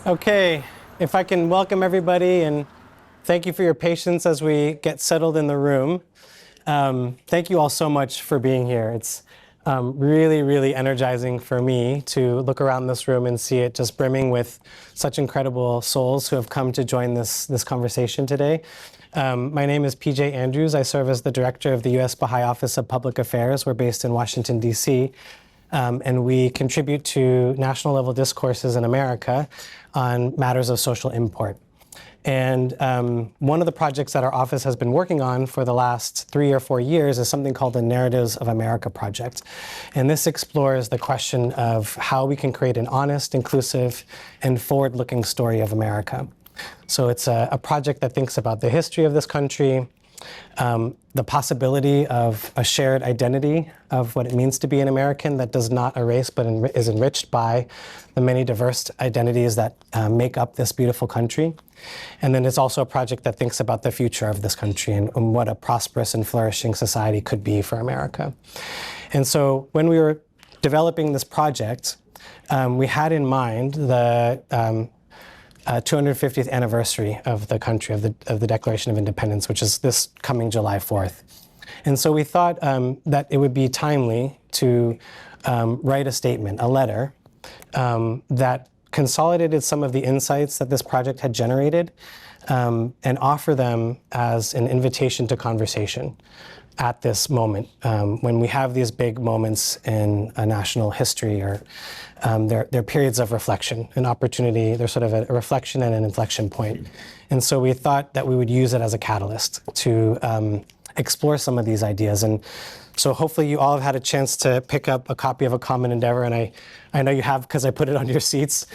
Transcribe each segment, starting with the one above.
Okay, if I can welcome everybody and thank you for your patience as we get settled in the room. Thank you all so much for being here. It's really, really energizing for me to look around this room and see it just brimming with such incredible souls who have come to join this conversation today. My name is PJ Andrews. I serve as the director of the U.S. Baha'i Office of Public Affairs. We're based in Washington, D.C., and we contribute to national level discourses in America on matters of social import. And one of the projects that our office has been working on for the last 3 or 4 years is something called the Narratives of America Project. And this explores the question of how we can create an honest, inclusive, and forward-looking story of America. So it's a project that thinks about the history of this country, the possibility of a shared identity of what it means to be an American that does not erase but is enriched by the many diverse identities that make up this beautiful country. And then it's also a project that thinks about the future of this country and what a prosperous and flourishing society could be for America. And so when we were developing this project, we had in mind the 250th anniversary of the country, of the Declaration of Independence, which is this coming July 4th. And so we thought that it would be timely to write a statement, a letter, that consolidated some of the insights that this project had generated and offer them as an invitation to conversation at this moment, when we have these big moments in a national history, or they're periods of reflection, an opportunity, they're sort of a reflection and an inflection point. And so we thought that we would use it as a catalyst to explore some of these ideas. And so hopefully you all have had a chance to pick up a copy of A Common Endeavor, and I know you have because I put it on your seats.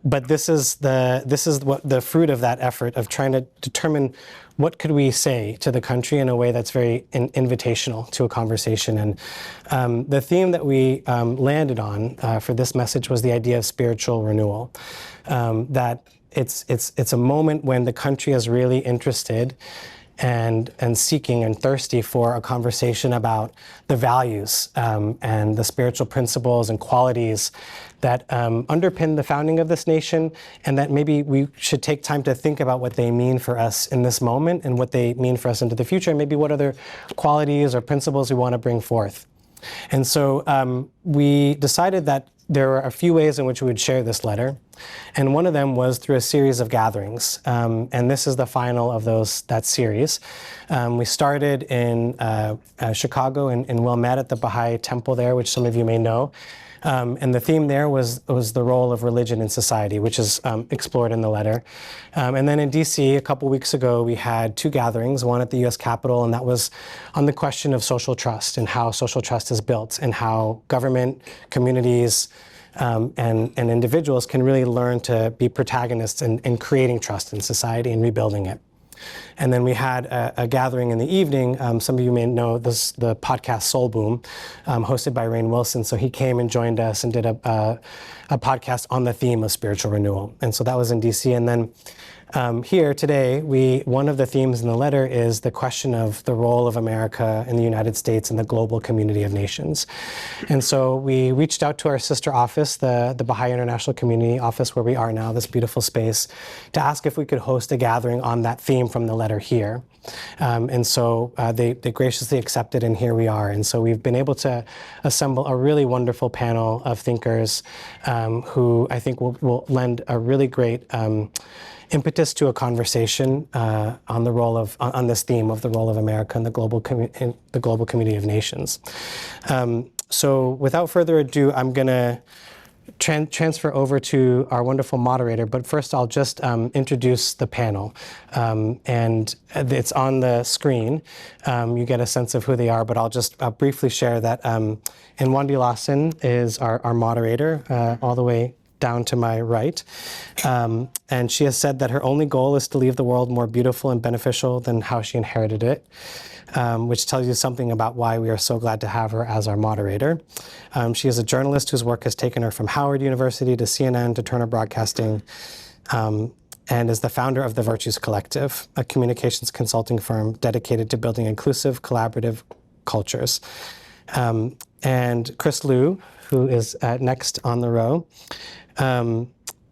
But this is what the fruit of that effort of trying to determine what could we say to the country in a way that's very invitational to a conversation. And the theme that we landed on for this message was the idea of spiritual renewal. That it's a moment when the country is really interested and seeking and thirsty for a conversation about the values and the spiritual principles and qualities that underpin the founding of this nation, and that maybe we should take time to think about what they mean for us in this moment and what they mean for us into the future, and maybe what other qualities or principles we want to bring forth. And so we decided that there were a few ways in which we would share this letter. And one of them was through a series of gatherings. And this is the final of that series. We started in Chicago in Wilmette at the Baha'i temple there, which some of you may know. And the theme there was the role of religion in society, which is explored in the letter. And then in DC, a couple weeks ago, we had 2 gatherings, one at the US Capitol, and that was on the question of social trust and how social trust is built and how government, communities, and individuals can really learn to be protagonists in creating trust in society and rebuilding it. And then we had a gathering in the evening. Some of you may know the podcast Soul Boom, hosted by Rainn Wilson. So he came and joined us and did a podcast on the theme of spiritual renewal. And so that was in DC. And then here today, one of the themes in the letter is the question of the role of America in the United States and the global community of nations. And so we reached out to our sister office, the Bahai International Community office where we are now, this beautiful space, to ask if we could host a gathering on that theme from the letter here. And so they graciously accepted, and here we are. And so we've been able to assemble a really wonderful panel of thinkers who I think will lend a really great impetus to a conversation on this theme of the role of America in the global community of nations. So without further ado, I'm going to transfer over to our wonderful moderator, but first I'll just introduce the panel. And it's on the screen. You get a sense of who they are, but I'll just briefly share that Nwandi Lawson is our moderator, all the way down to my right. And she has said that her only goal is to leave the world more beautiful and beneficial than how she inherited it, which tells you something about why we are so glad to have her as our moderator. She is a journalist whose work has taken her from Howard University to CNN to Turner Broadcasting, and is the founder of the Virtues Collective, a communications consulting firm dedicated to building inclusive, collaborative cultures. And Chris Liu, who is next on the row,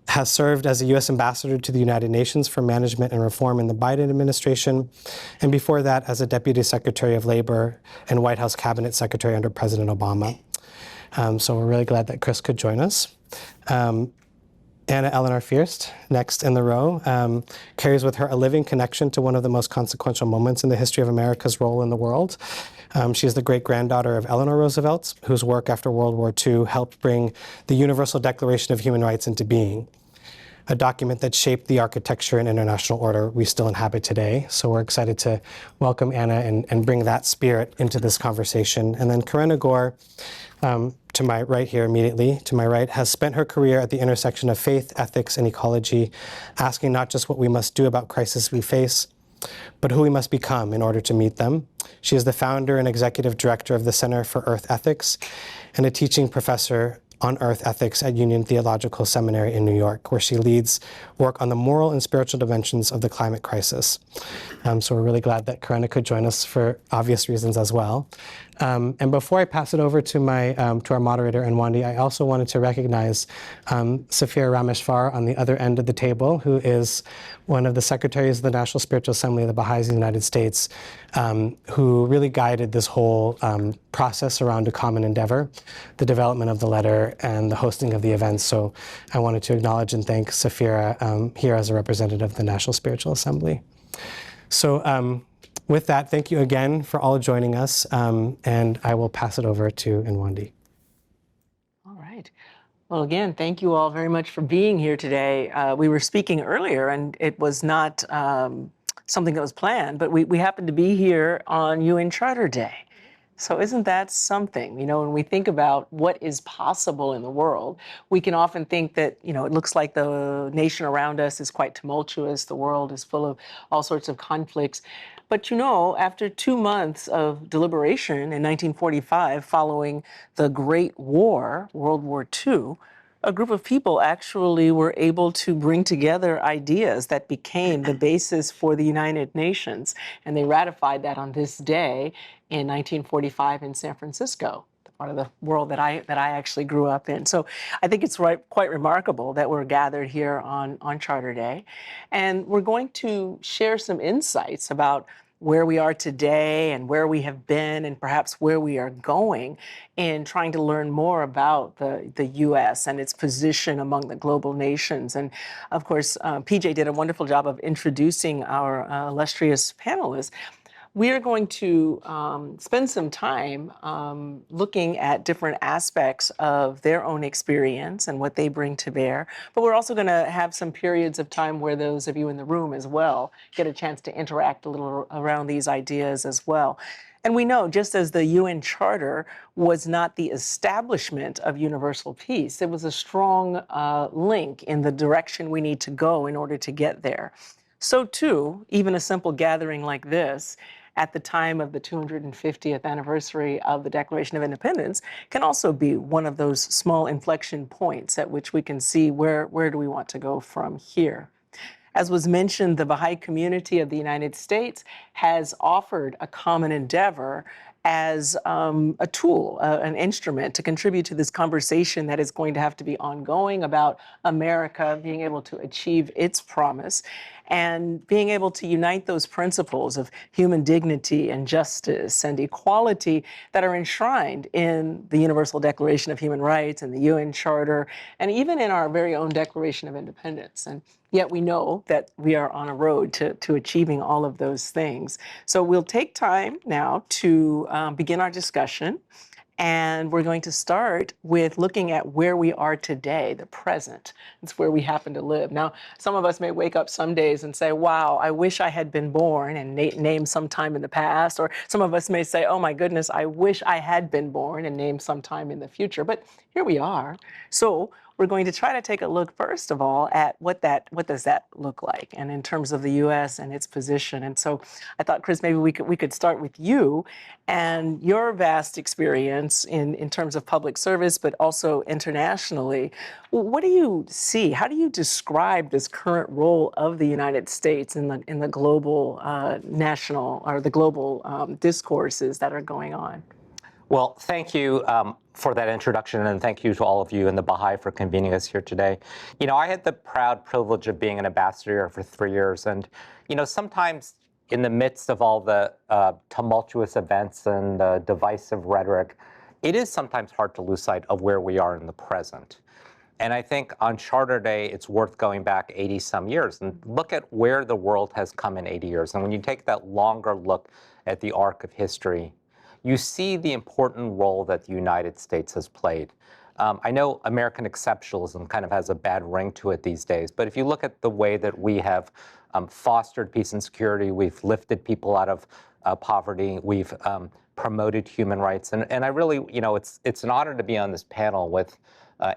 has served as a U.S. ambassador to the United Nations for Management and Reform in the Biden administration, and before that as a Deputy Secretary of Labor and White House Cabinet Secretary under President Obama. So we're really glad that Chris could join us. Anna Eleanor Fierst, next in the row, carries with her a living connection to one of the most consequential moments in the history of America's role in the world. She is the great-granddaughter of Eleanor Roosevelt, whose work after World War II helped bring the Universal Declaration of Human Rights into being, a document that shaped the architecture and international order we still inhabit today. So we're excited to welcome Anna and bring that spirit into this conversation. And then Corinna Gore, to my right here immediately, to my right, has spent her career at the intersection of faith, ethics, and ecology, asking not just what we must do about crises we face, but who we must become in order to meet them. She is the founder and executive director of the Center for Earth Ethics and a teaching professor on Earth Ethics at Union Theological Seminary in New York, where she leads work on the moral and spiritual dimensions of the climate crisis. So we're really glad that Corinna could join us for obvious reasons as well. And before I pass it over to to our moderator, Enwandi, I also wanted to recognize Safira Rameshwar on the other end of the table, who is one of the secretaries of the National Spiritual Assembly of the Baha'is in the United States, who really guided this whole process around a common endeavor, the development of the letter and the hosting of the events. So I wanted to acknowledge and thank Safira here as a representative of the National Spiritual Assembly. So with that, thank you again for all joining us, and I will pass it over to Enwandi. All right. Well, again, thank you all very much for being here today. We were speaking earlier, and it was not something that was planned, but we happened to be here on UN Charter Day. So isn't that something? You know, when we think about what is possible in the world, we can often think that, you know, it looks like the nation around us is quite tumultuous. The world is full of all sorts of conflicts. But, you know, after 2 months of deliberation in 1945, following the Great War, World War II, a group of people actually were able to bring together ideas that became the basis for the United Nations. And they ratified that on this day in 1945 in San Francisco, the part of the world that I actually grew up in. So I think it's quite remarkable that we're gathered here on Charter Day. And we're going to share some insights about where we are today and where we have been and perhaps where we are going in trying to learn more about the U.S. and its position among the global nations. And of course, PJ did a wonderful job of introducing our illustrious panelists. We are going to spend some time looking at different aspects of their own experience and what they bring to bear. But we're also going to have some periods of time where those of you in the room as well get a chance to interact a little around these ideas as well. And we know, just as the UN Charter was not the establishment of universal peace, it was a strong link in the direction we need to go in order to get there. So too, even a simple gathering like this, at the time of the 250th anniversary of the Declaration of Independence, can also be one of those small inflection points at which we can see where do we want to go from here. As was mentioned, the Baha'i community of the United States has offered a common endeavor as a tool, an instrument to contribute to this conversation that is going to have to be ongoing about America being able to achieve its promise and being able to unite those principles of human dignity and justice and equality that are enshrined in the Universal Declaration of Human Rights and the UN Charter, and even in our very own Declaration of Independence. And yet we know that we are on a road to achieving all of those things. So we'll take time now to begin our discussion. And we're going to start with looking at where we are today, the present. It's where we happen to live. Now, some of us may wake up some days and say, wow, I wish I had been born, and name some time in the past. Or some of us may say, oh my goodness, I wish I had been born, and name some time in the future. But here we are. So we're going to try to take a look, first of all, at what does that look like, and in terms of the U.S. and its position. And so I thought, Chris, maybe we could start with you and your vast experience in terms of public service, but also internationally. What do you see? How do you describe this current role of the United States in the global national or the global discourses that are going on? Well, thank you for that introduction, and thank you to all of you and the Baha'i for convening us here today. I had the proud privilege of being an ambassador here for 3 years, and sometimes in the midst of all the tumultuous events and the divisive rhetoric, it is sometimes hard to lose sight of where we are in the present. And I think on Charter Day, it's worth going back 80 some years and look at where the world has come in 80 years. And when you take that longer look at the arc of history, you see the important role that the United States has played. I know American exceptionalism kind of has a bad ring to it these days, but if you look at the way that we have fostered peace and security, we've lifted people out of poverty, we've promoted human rights, and I really, it's an honor to be on this panel with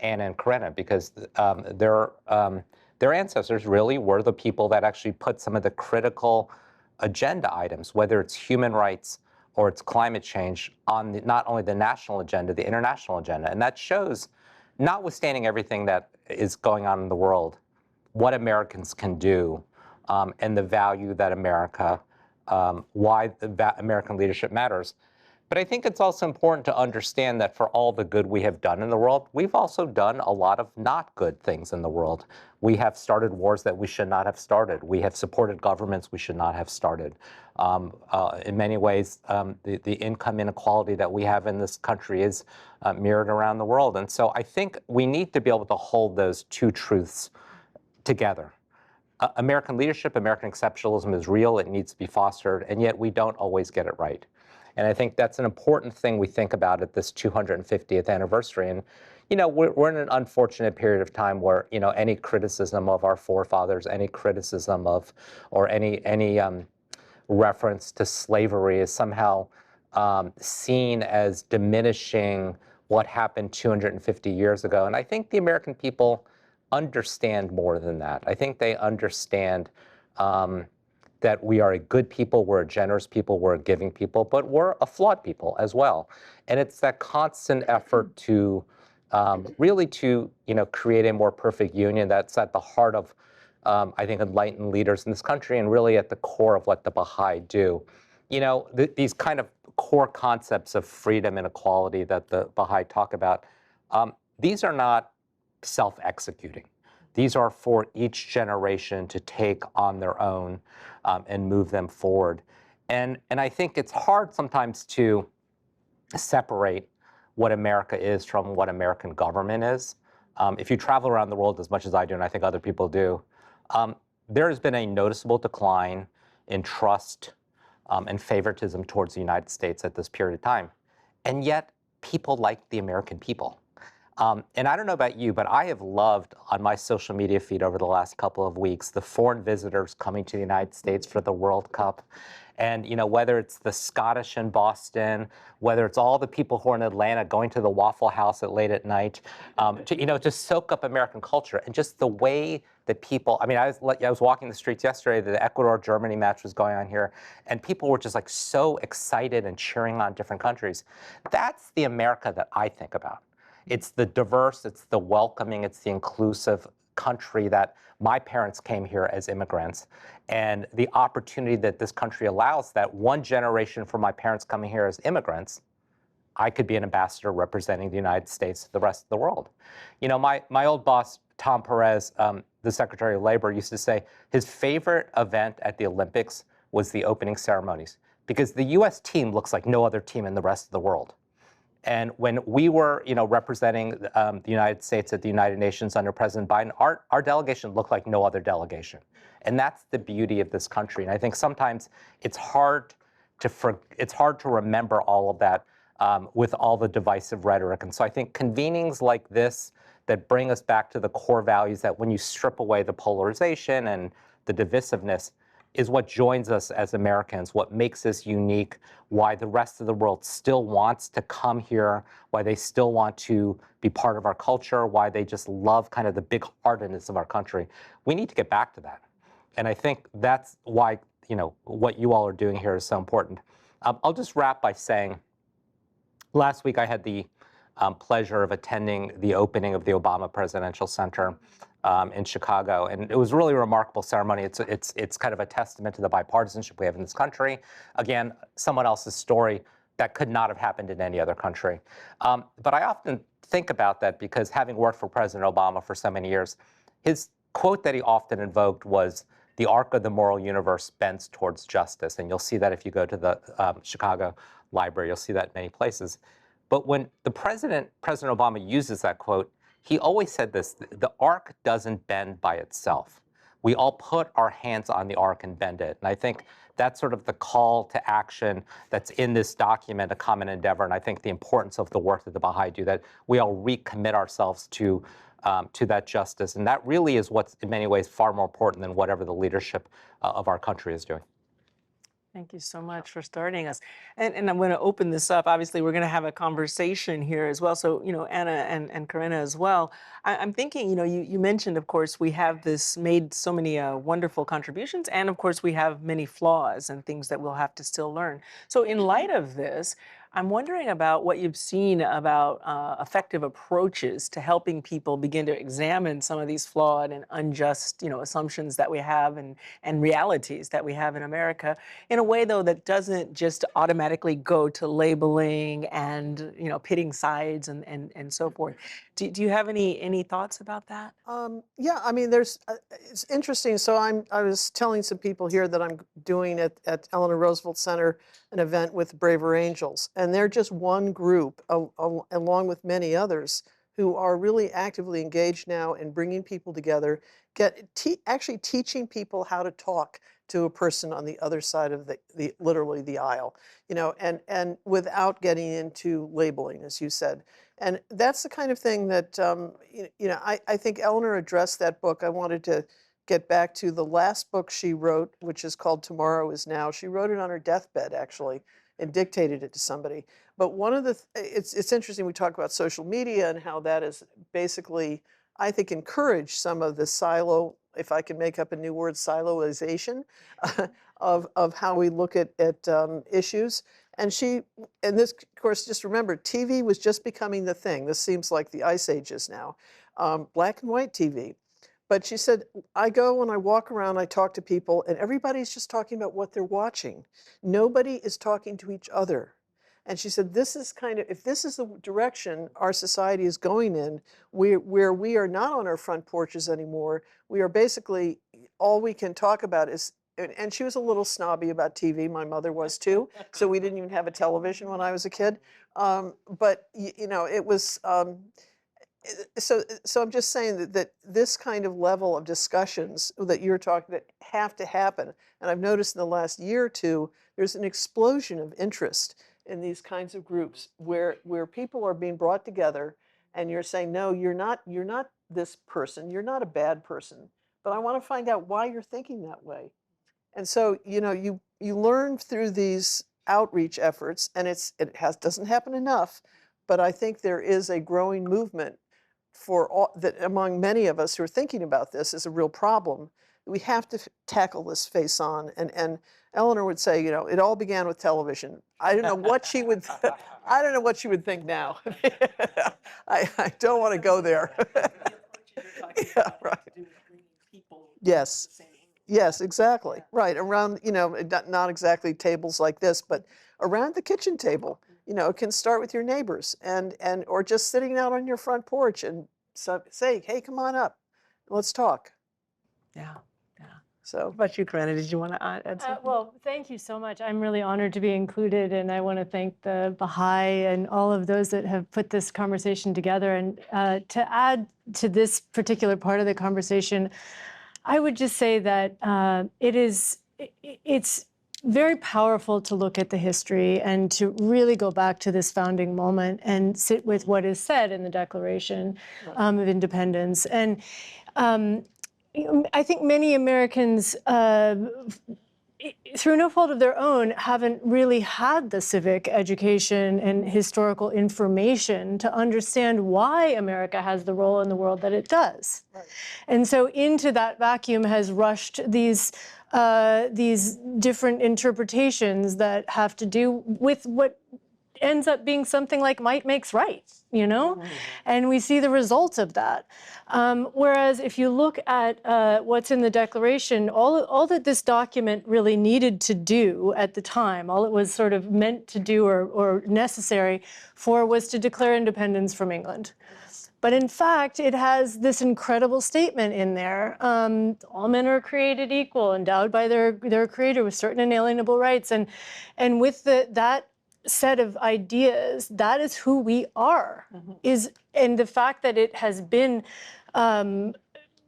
Anna and Karenna, because their ancestors really were the people that actually put some of the critical agenda items, whether it's human rights or it's climate change, on not only the national agenda, the international agenda. And that shows, notwithstanding everything that is going on in the world, what Americans can do and the value that America, why American leadership matters. But I think it's also important to understand that for all the good we have done in the world, we've also done a lot of not good things in the world. We have started wars that we should not have started. We have supported governments we should not have started. In many ways, the income inequality that we have in this country is mirrored around the world. And so I think we need to be able to hold those two truths together. American leadership, American exceptionalism is real. It needs to be fostered, and yet we don't always get it right. And I think that's an important thing we think about at this 250th anniversary. And, we're in an unfortunate period of time where, any criticism of our forefathers, any criticism of, or any reference to slavery is somehow seen as diminishing what happened 250 years ago. And I think the American people understand more than that. I think they understand that we are a good people, we're a generous people, we're a giving people, but we're a flawed people as well. And it's that constant effort to really to create a more perfect union that's at the heart of, I think, enlightened leaders in this country, and really at the core of what the Baha'i do. These kind of core concepts of freedom and equality that the Baha'i talk about, these are not self-executing. These are for each generation to take on their own and move them forward. And I think it's hard sometimes to separate what America is from what American government is. If you travel around the world as much as I do, and I think other people do, there has been a noticeable decline in trust and favoritism towards the United States at this period of time. And yet, people like the American people. And I don't know about you, but I have loved on my social media feed over the last couple of weeks the foreign visitors coming to the United States for the World Cup. And whether it's the Scottish in Boston, whether it's all the people who are in Atlanta going to the Waffle House at late at night, to soak up American culture, and just the way that people. I mean, I was walking the streets yesterday. The Ecuador-Germany match was going on here, and people were just like so excited and cheering on different countries. That's the America that I think about. It's the diverse, it's the welcoming, it's the inclusive country that my parents came here as immigrants. And the opportunity that this country allows, that one generation from my parents coming here as immigrants, I could be an ambassador representing the United States to the rest of the world. My old boss, Tom Perez, the Secretary of Labor, used to say his favorite event at the Olympics was the opening ceremonies, because the US team looks like no other team in the rest of the world. And when we were, representing the United States at the United Nations under President Biden, our delegation looked like no other delegation. And that's the beauty of this country. And I think sometimes it's hard to remember all of that with all the divisive rhetoric. And so I think convenings like this that bring us back to the core values, that when you strip away the polarization and the divisiveness, is what joins us as Americans, what makes us unique, why the rest of the world still wants to come here, why they still want to be part of our culture, why they just love kind of the big-heartedness of our country. We need to get back to that. And I think that's why, what you all are doing here is so important. I'll just wrap by saying, last week I had the pleasure of attending the opening of the Obama Presidential Center in Chicago, and it was a really remarkable ceremony. It's kind of a testament to the bipartisanship we have in this country. Again, someone else's story, that could not have happened in any other country. But I often think about that because having worked for President Obama for so many years, his quote that he often invoked was, "The arc of the moral universe bends towards justice." And you'll see that if you go to the Chicago Library, you'll see that in many places. But when President Obama uses that quote, he always said this: the arc doesn't bend by itself. We all put our hands on the arc and bend it. And I think that's sort of the call to action that's in this document, A Common Endeavor. And I think the importance of the work that the Baha'i do, that we all recommit ourselves to that justice. And that really is what's in many ways far more important than whatever the leadership of our country is doing. Thank you so much for starting us. And I'm going to open this up. Obviously, we're going to have a conversation here as well. So, Anna and Corinna as well. I'm thinking, you mentioned, of course, we have made so many wonderful contributions. And of course, we have many flaws and things that we'll have to still learn. So in light of this, I'm wondering about what you've seen about effective approaches to helping people begin to examine some of these flawed and unjust, assumptions that we have and realities that we have in America, in a way, though, that doesn't just automatically go to labeling and, pitting sides and so forth. Do you have any thoughts about that? Yeah, I mean, it's interesting. So I was telling some people here that I'm doing at Eleanor Roosevelt Center an event with Braver Angels, and they're just one group, along with many others, who are really actively engaged now in bringing people together, actually teaching people how to talk to a person on the other side of literally the aisle, and without getting into labeling, as you said. And that's the kind of thing that, I think Eleanor addressed that book. I wanted to get back to the last book she wrote, which is called Tomorrow is Now. She wrote it on her deathbed, actually, and dictated it to somebody. But one of it's interesting, we talk about social media and how that is basically, I think, encouraged some of the silo, if I can make up a new word, siloization of how we look at issues. And this, of course, just remember, TV was just becoming the thing. This seems like the Ice Ages now, black and white TV. But she said, I go and I walk around, I talk to people, and everybody's just talking about what they're watching. Nobody is talking to each other. And she said, if this is the direction our society is going in, where we are not on our front porches anymore, we are basically, all we can talk about is, and she was a little snobby about TV, my mother was too, so we didn't even have a television when I was a kid. But it was, so I'm just saying that this kind of level of discussions that you're talking that have to happen, and I've noticed in the last year or two, there's an explosion of interest in these kinds of groups where people are being brought together, and you're saying, no, you're not this person, you're not a bad person, but I want to find out why you're thinking that way. And so you learn through these outreach efforts, and it doesn't happen enough, but I think there is a growing movement that among many of us who are thinking about this is a real problem. We have to tackle this face on. And Eleanor would say, it all began with television. I don't know what she would. I don't know what she would think now. I don't want to go there. Yeah, right. Yes. Yes, exactly. Right. Around, not exactly tables like this, but around the kitchen table. It can start with your neighbors or just sitting out on your front porch and say, hey, come on up, let's talk. Yeah. So, What about you, Corinna? Did you want to add something? Well, thank you so much. I'm really honored to be included, and I want to thank the Baha'i and all of those that have put this conversation together. And to add to this particular part of the conversation, I would just say that it's very powerful to look at the history and to really go back to this founding moment and sit with what is said in the Declaration of Independence. And I think many Americans, through no fault of their own, haven't really had the civic education and historical information to understand why America has the role in the world that it does. Right. And so into that vacuum has rushed these different interpretations that have to do with what ends up being something like might makes right, you know? And we see the results of that. Whereas if you look at what's in the Declaration, all that this document really needed to do at the time, all it was sort of meant to do or necessary for, was to declare independence from England. But in fact, it has this incredible statement in there. All men are created equal, endowed by their creator with certain inalienable rights. And with that set of ideas, that is who we are. And the fact that it has been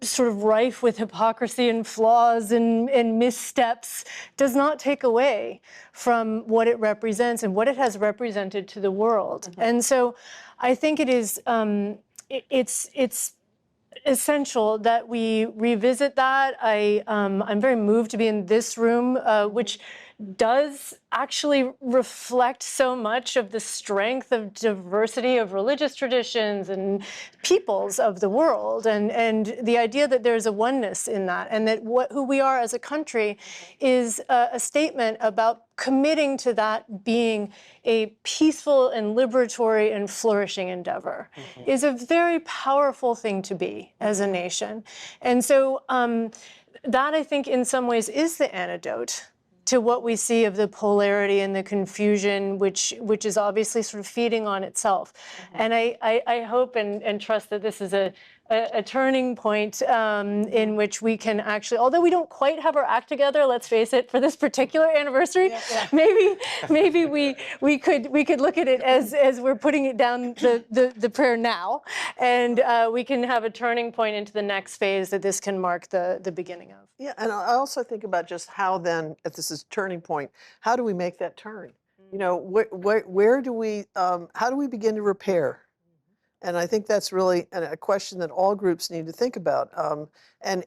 sort of rife with hypocrisy and flaws and missteps does not take away from what it represents and what it has represented to the world. And so I think it is, it's essential that we revisit that. I'm very moved to be in this room, which does actually reflect so much of the strength of diversity of religious traditions and peoples of the world, and the idea that there's a oneness in that, and that who we are as a country is a statement about committing to that being a peaceful and liberatory and flourishing endeavor is a very powerful thing to be as a nation. And so that, I think, in some ways is the antidote to what we see of the polarity and the confusion, which is obviously sort of feeding on itself. And I hope and trust that this is a turning point in which we can actually, although we don't quite have our act together, let's face it, for this particular anniversary, maybe we could look at it as we're putting it down the prayer now, and we can have a turning point into the next phase that this can mark the beginning of. Yeah, and I also think about just how then, if this is a turning point, how do we make that turn? You know, where do we, how do we begin to repair? And I think that's really a question that all groups need to think about. And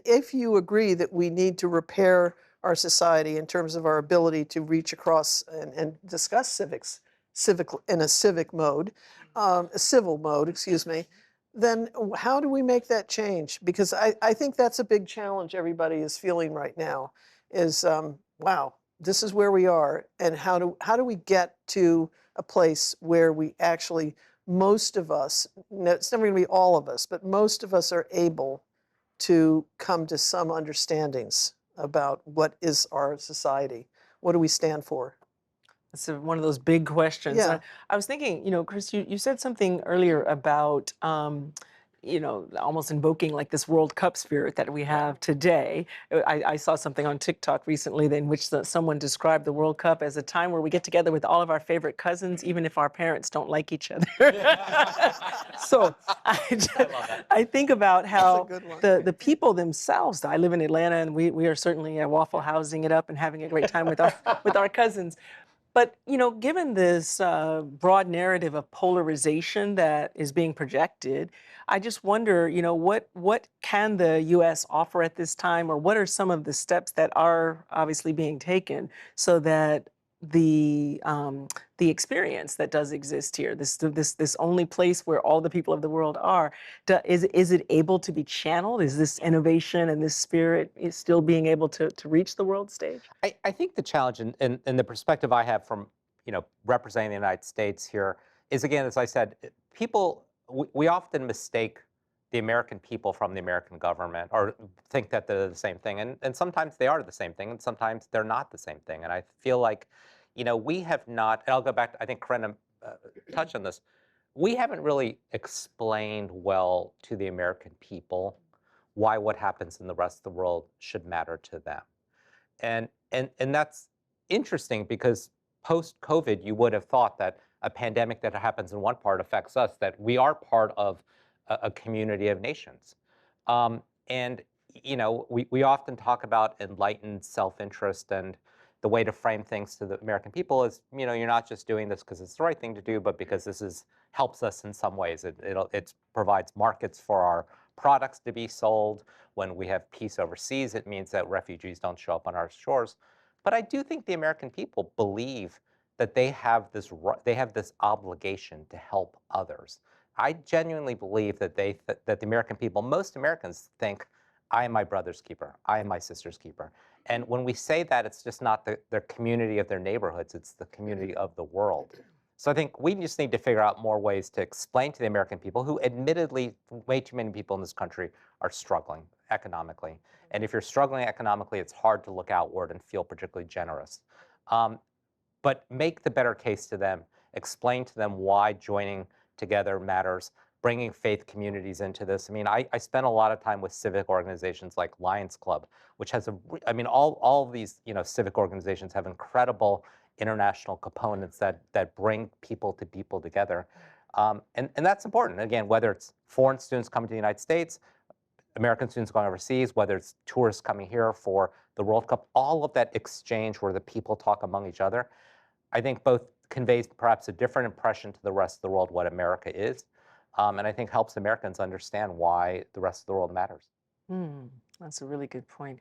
if you agree that we need to repair our society in terms of our ability to reach across and discuss in a civic mode, a civil mode, excuse me, then how do we make that change? Because I think that's a big challenge everybody is feeling right now is, wow, this is where we are. And how do we get to a place where we actually, most of us, it's never going to be all of us, but most of us are able to come to some understandings about what is our society. What do we stand for? It's one of those big questions. Yeah. I was thinking, you know, Chris, you said something earlier about, you know, almost invoking like this World Cup spirit that we have today. I saw something on TikTok recently in which someone described the World Cup as a time where we get together with all of our favorite cousins, even if our parents don't like each other. So I think about how the people themselves, I live in Atlanta, and we are certainly Waffle Housing it up and having a great time with our cousins. But, you know, given this broad narrative of polarization that is being projected, I just wonder, you know, what can the U.S. offer at this time, or what are some of the steps that are obviously being taken so that the experience that does exist here, this only place where all the people of the world are, is it able to be channeled? Is this innovation and this spirit is still being able to reach the world stage? I think the challenge and the perspective I have from, you know, representing the United States here is, again, as I said, we often mistake the American people from the American government, or think that they're the same thing. And sometimes they are the same thing, and sometimes they're not the same thing. And I feel like, you know, we have not, and I'll go back to, I think Corinna touched on this, we haven't really explained well to the American people why what happens in the rest of the world should matter to them. And that's interesting, because post-COVID, you would have thought that a pandemic that happens in one part affects us, that we are part of a community of nations. And, you know, we often talk about enlightened self-interest, and the way to frame things to the American people is, you know, you're not just doing this because it's the right thing to do, but because this helps us in some ways. It provides markets for our products to be sold. When we have peace overseas, it means that refugees don't show up on our shores. But I do think the American people believe that they have this obligation to help others. I genuinely believe that that the American people, most Americans, think, I am my brother's keeper, I am my sister's keeper. And when we say that, it's just not their community of their neighborhoods, it's the community of the world. So I think we just need to figure out more ways to explain to the American people, who admittedly, way too many people in this country are struggling economically. And if you're struggling economically, it's hard to look outward and feel particularly generous. But make the better case to them, explain to them why joining together matters, bringing faith communities into this. I mean, I spent a lot of time with civic organizations like Lions Club, which has I mean, all of these, civic organizations have incredible international components that bring people together. And that's important. Again, whether it's foreign students coming to the United States, American students going overseas, whether it's tourists coming here for the World Cup, all of that exchange where the people talk among each other, I think both conveys perhaps a different impression to the rest of the world what America is, and I think helps Americans understand why the rest of the world matters. That's a really good point.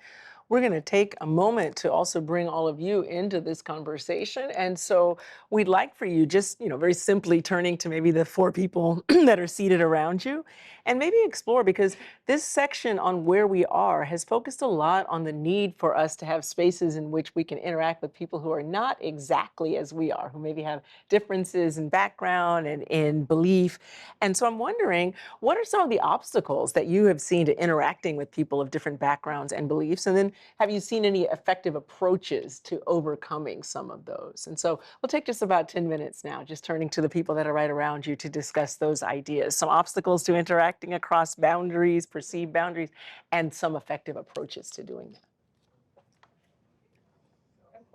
We're going to take a moment to also bring all of you into this conversation. And so we'd like for you just, very simply turning to maybe the 4 people that are seated around you and maybe explore, because this section on where we are has focused a lot on the need for us to have spaces in which we can interact with people who are not exactly as we are, who maybe have differences in background and in belief. And so I'm wondering, what are some of the obstacles that you have seen to interacting with people of different backgrounds and beliefs? And then have you seen any effective approaches to overcoming some of those? And so we'll take just about 10 minutes now, just turning to the people that are right around you to discuss those ideas, some obstacles to interacting across boundaries, perceived boundaries, and some effective approaches to doing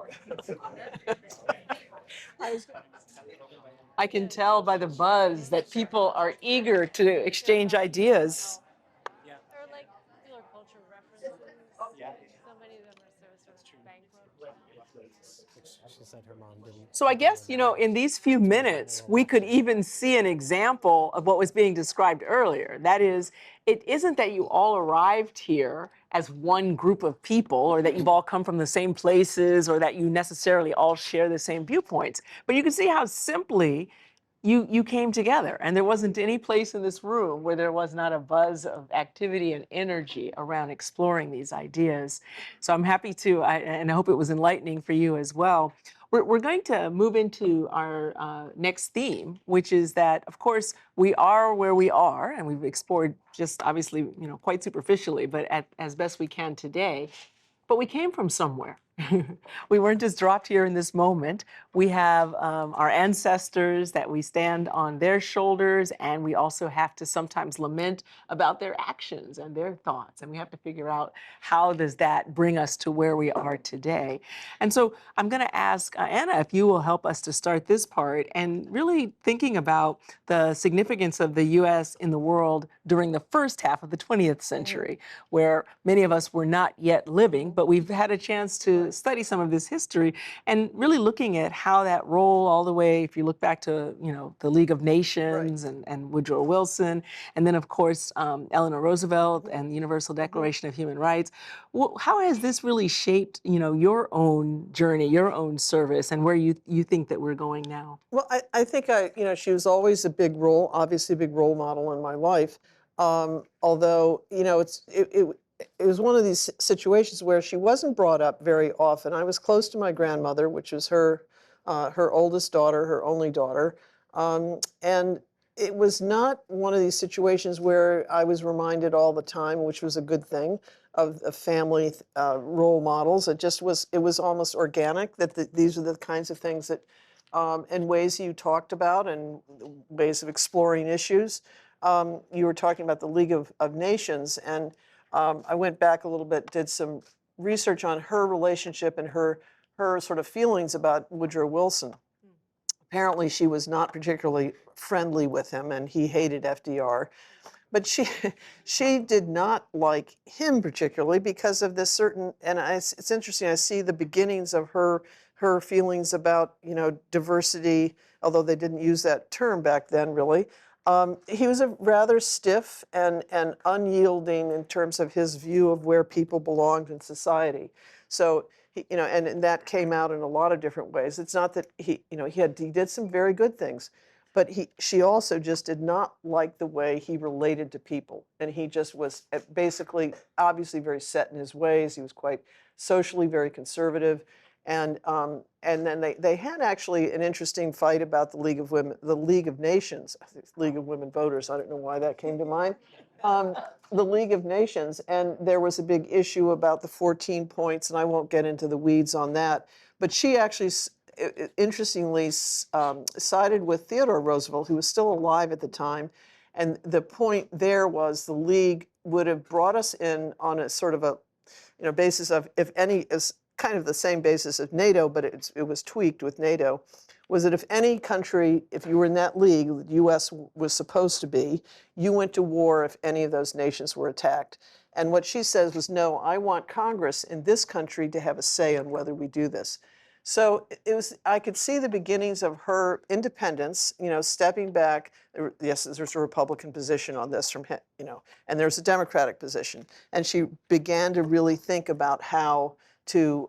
that. I can tell by the buzz that people are eager to exchange ideas. They're like popular culture references. So many of them are so sort of bankrupt. She said her mom didn't. So I guess, in these few minutes, we could even see an example of what was being described earlier. That is, it isn't that you all arrived here as one group of people, or that you've all come from the same places, or that you necessarily all share the same viewpoints. But you can see how simply you came together, and there wasn't any place in this room where there was not a buzz of activity and energy around exploring these ideas. So I'm happy to, and I hope it was enlightening for you as well. We're going to move into our next theme, which is that, of course, we are where we are, and we've explored just obviously, quite superficially, but as best we can today. But we came from somewhere. We weren't just dropped here in this moment. We have our ancestors that we stand on their shoulders, and we also have to sometimes lament about their actions and their thoughts. And we have to figure out, how does that bring us to where we are today? And so I'm going to ask Anna if you will help us to start this part, and really thinking about the significance of the U.S. in the world during the first half of the 20th century, where many of us were not yet living, but we've had a chance to study some of this history, and really looking at how that role, all the way, if you look back to, the League of Nations and Woodrow Wilson, and then of course Eleanor Roosevelt and the Universal Declaration of Human Rights. How has this really shaped, your own journey, your own service, and where you think that we're going now? Well, I think she was always a big role, obviously a big role model in my life. Although, it was one of these situations where she wasn't brought up very often. I was close to my grandmother, which was her oldest daughter, her only daughter. And it was not one of these situations where I was reminded all the time, which was a good thing, of family role models. It was almost organic that these are the kinds of things that, and ways you talked about, and ways of exploring issues. You were talking about the League of Nations, and I went back a little bit, did some research on her relationship and her sort of feelings about Woodrow Wilson. Apparently, she was not particularly friendly with him, and he hated FDR. But she did not like him particularly because of this certain, and it's interesting, I see the beginnings of her feelings about, diversity, although they didn't use that term back then, really. He was a rather stiff and unyielding in terms of his view of where people belonged in society. So, and that came out in a lot of different ways. It's not that he did some very good things, but she also just did not like the way he related to people. And he just was basically, obviously very set in his ways. He was quite socially very conservative. And then they had actually an interesting fight about the League of Women, the League of Nations, I think League of Women Voters. I don't know why that came to mind. The League of Nations, and there was a big issue about the 14 points, and I won't get into the weeds on that. But she actually, interestingly, sided with Theodore Roosevelt, who was still alive at the time. And the point there was the League would have brought us in on a sort of a basis of, if any, is kind of the same basis as NATO, but it was tweaked with NATO, was that if any country, if you were in that league, the U.S. was supposed to be, you went to war if any of those nations were attacked. And what she says was, no, I want Congress in this country to have a say on whether we do this. So I could see the beginnings of her independence, stepping back. Yes, there's a Republican position on this and there's a Democratic position. And she began to really think about how to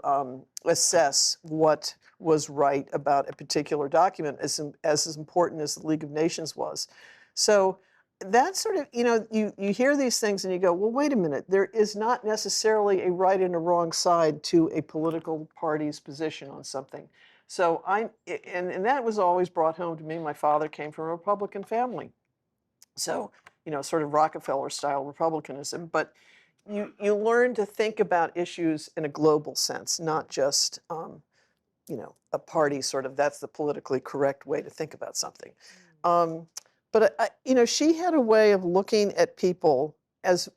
assess what was right about a particular document, as important as the League of Nations was. So that sort of, you hear these things and you go, well, wait a minute, there is not necessarily a right and a wrong side to a political party's position on something. So and that was always brought home to me. My father came from a Republican family. So, sort of Rockefeller style Republicanism, but you learn to think about issues in a global sense, not just, a party sort of, that's the politically correct way to think about something. But she had a way of looking at people as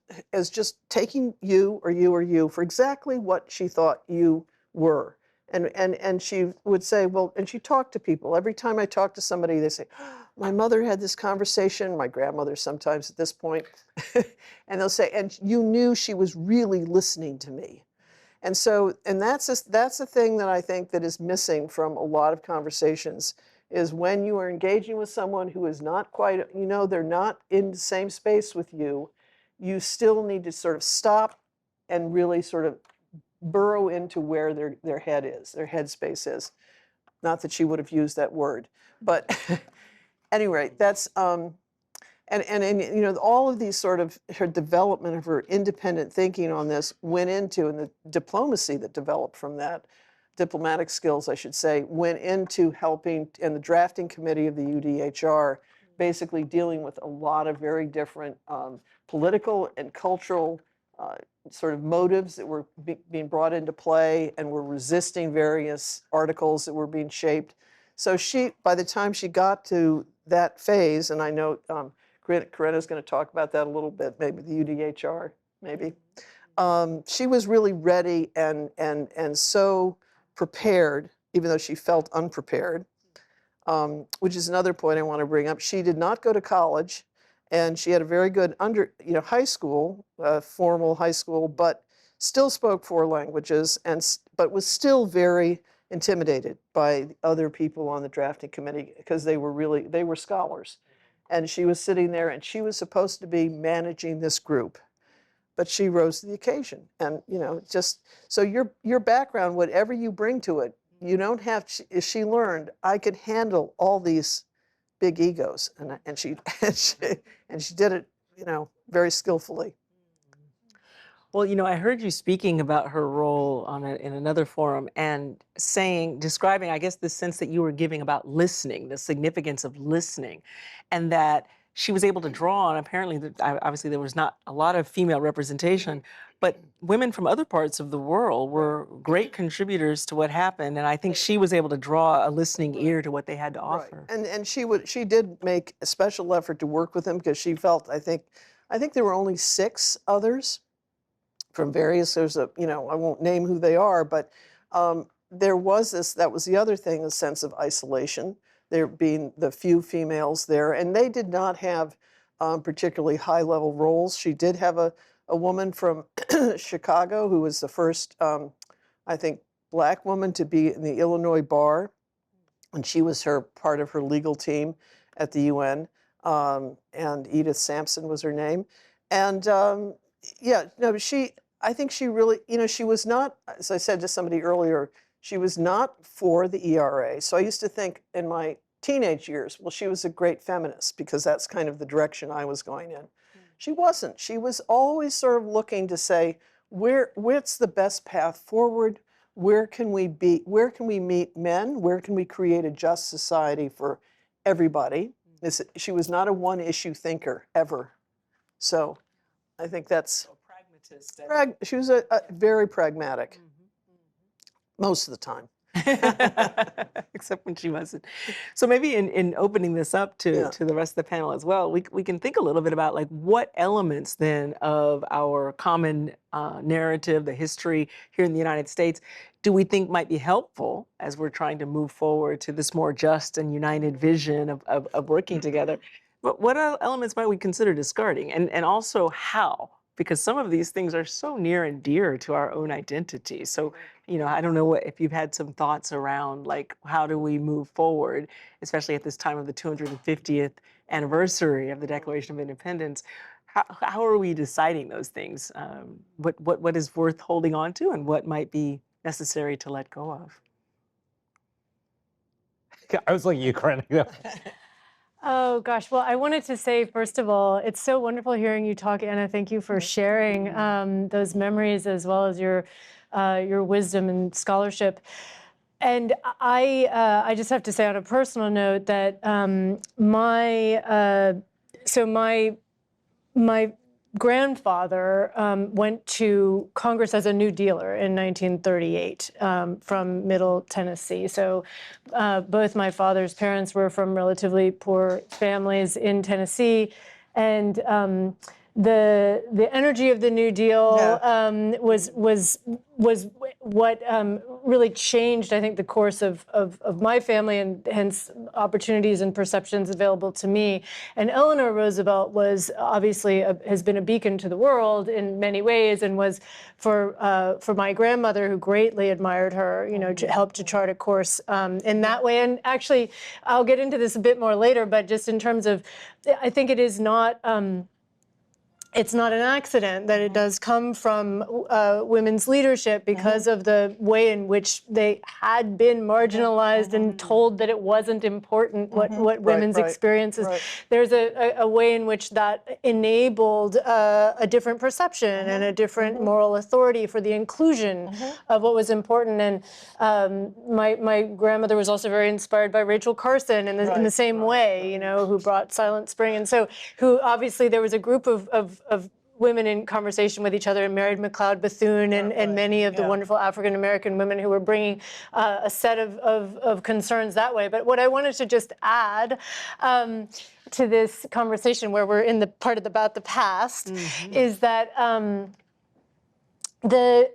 just taking you or you for exactly what she thought you were. And she would say, well, and she talked to people. Every time I talk to somebody, they say, my mother had this conversation, my grandmother sometimes at this point, and they'll say, and you knew she was really listening to me. And so, and that's a thing that I think that is missing from a lot of conversations, is when you are engaging with someone who is not quite, they're not in the same space with you, you still need to sort of stop and really sort of burrow into where their head is, their headspace is. Not that she would have used that word, but anyway, that's, and all of these sort of, her development of her independent thinking on this went into, and the diplomacy that developed from that, diplomatic skills, I should say, went into helping, and the drafting committee of the UDHR, basically dealing with a lot of very different political and cultural sort of motives that were being brought into play, and were resisting various articles that were being shaped. So by the time she got to that phase, and I know Corinna's going to talk about that a little bit, maybe the UDHR, maybe. She was really ready and so prepared, even though she felt unprepared, which is another point I want to bring up. She did not go to college, and she had a very good high school, formal high school, but still spoke 4 languages, but was still very intimidated by other people on the drafting committee, because they were scholars. And she was sitting there, and she was supposed to be managing this group, but she rose to the occasion. And just so your background, whatever you bring to it, you don't have. She learned, I could handle all these big egos, and she did it, very skillfully. Well, I heard you speaking about her role in another forum, and describing, I guess, the sense that you were giving about listening, the significance of listening, and that she was able to draw on, apparently, obviously there was not a lot of female representation, but women from other parts of the world were great contributors to what happened, and I think she was able to draw a listening ear to what they had to offer. Right. And she did make a special effort to work with them, because she felt, I think there were only 6 others from various, I won't name who they are, but there was that was the other thing, a sense of isolation, there being the few females there, and they did not have particularly high-level roles. She did have a woman from Chicago who was the first, I think, Black woman to be in the Illinois bar, and she was part of her legal team at the UN, and Edith Sampson was her name. And I think she really, she was not, as I said to somebody earlier, she was not for the ERA. So I used to think in my teenage years, well, she was a great feminist, because that's kind of the direction I was going in. She wasn't. She was always sort of looking to say, what's the best path forward? Where can we meet men? Where can we create a just society for everybody? She was not a one-issue thinker, ever. So I think that's, Pragmatist. she was a very pragmatic, most of the time. Except when she wasn't. So maybe in opening this up to the rest of the panel as well, we can think a little bit about like what elements then of our common narrative, the history here in the United States, do we think might be helpful as we're trying to move forward to this more just and united vision of working together? But what elements might we consider discarding, and also how? Because some of these things are so near and dear to our own identity. So, I don't know if you've had some thoughts around like how do we move forward, especially at this time of the 250th anniversary of the Declaration of Independence. How are we deciding those things? What is worth holding on to, and what might be necessary to let go of? I was looking at you, Corinne. Oh gosh, well, I wanted to say, first of all, it's so wonderful hearing you talk, Anna. Thank you for sharing those memories as well as your wisdom and scholarship. And I just have to say on a personal note that my grandfather went to Congress as a New Dealer in 1938 from Middle Tennessee. So both my father's parents were from relatively poor families in Tennessee, and the energy of the New Deal was what really changed, I think, the course of my family, and hence opportunities and perceptions available to me. And Eleanor Roosevelt was obviously has been a beacon to the world in many ways, and was for my grandmother, who greatly admired her, helped to chart a course in that way. And actually, I'll get into this a bit more later, but just in terms of, I think it is not. It's not an accident that it does come from women's leadership, because of the way in which they had been marginalized and told that it wasn't important what women's experiences. Right. There's a way in which that enabled a different perception and a different moral authority for the inclusion of what was important. And my grandmother was also very inspired by Rachel Carson in the same way, who brought Silent Spring. And so who there was a group of women in conversation with each other, and Mary McLeod Bethune and many of the wonderful African-American women who were bringing a set of concerns that way. But what I wanted to just add to this conversation, where we're in the part about the past, is that the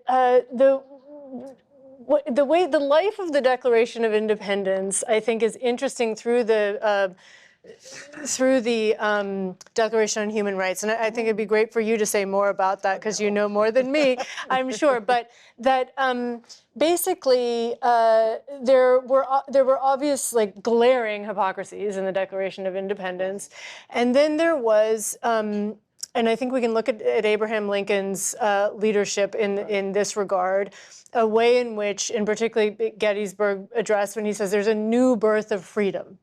life of the Declaration of Independence, I think, is interesting through the Declaration on Human Rights. And I think it'd be great for you to say more about that, because you know more than me, I'm sure. But that basically there were obvious, like, glaring hypocrisies in the Declaration of Independence. And then there was, and I think we can look at Abraham Lincoln's leadership in this regard, a way in which, in particularly Gettysburg Address, when he says there's a new birth of freedom,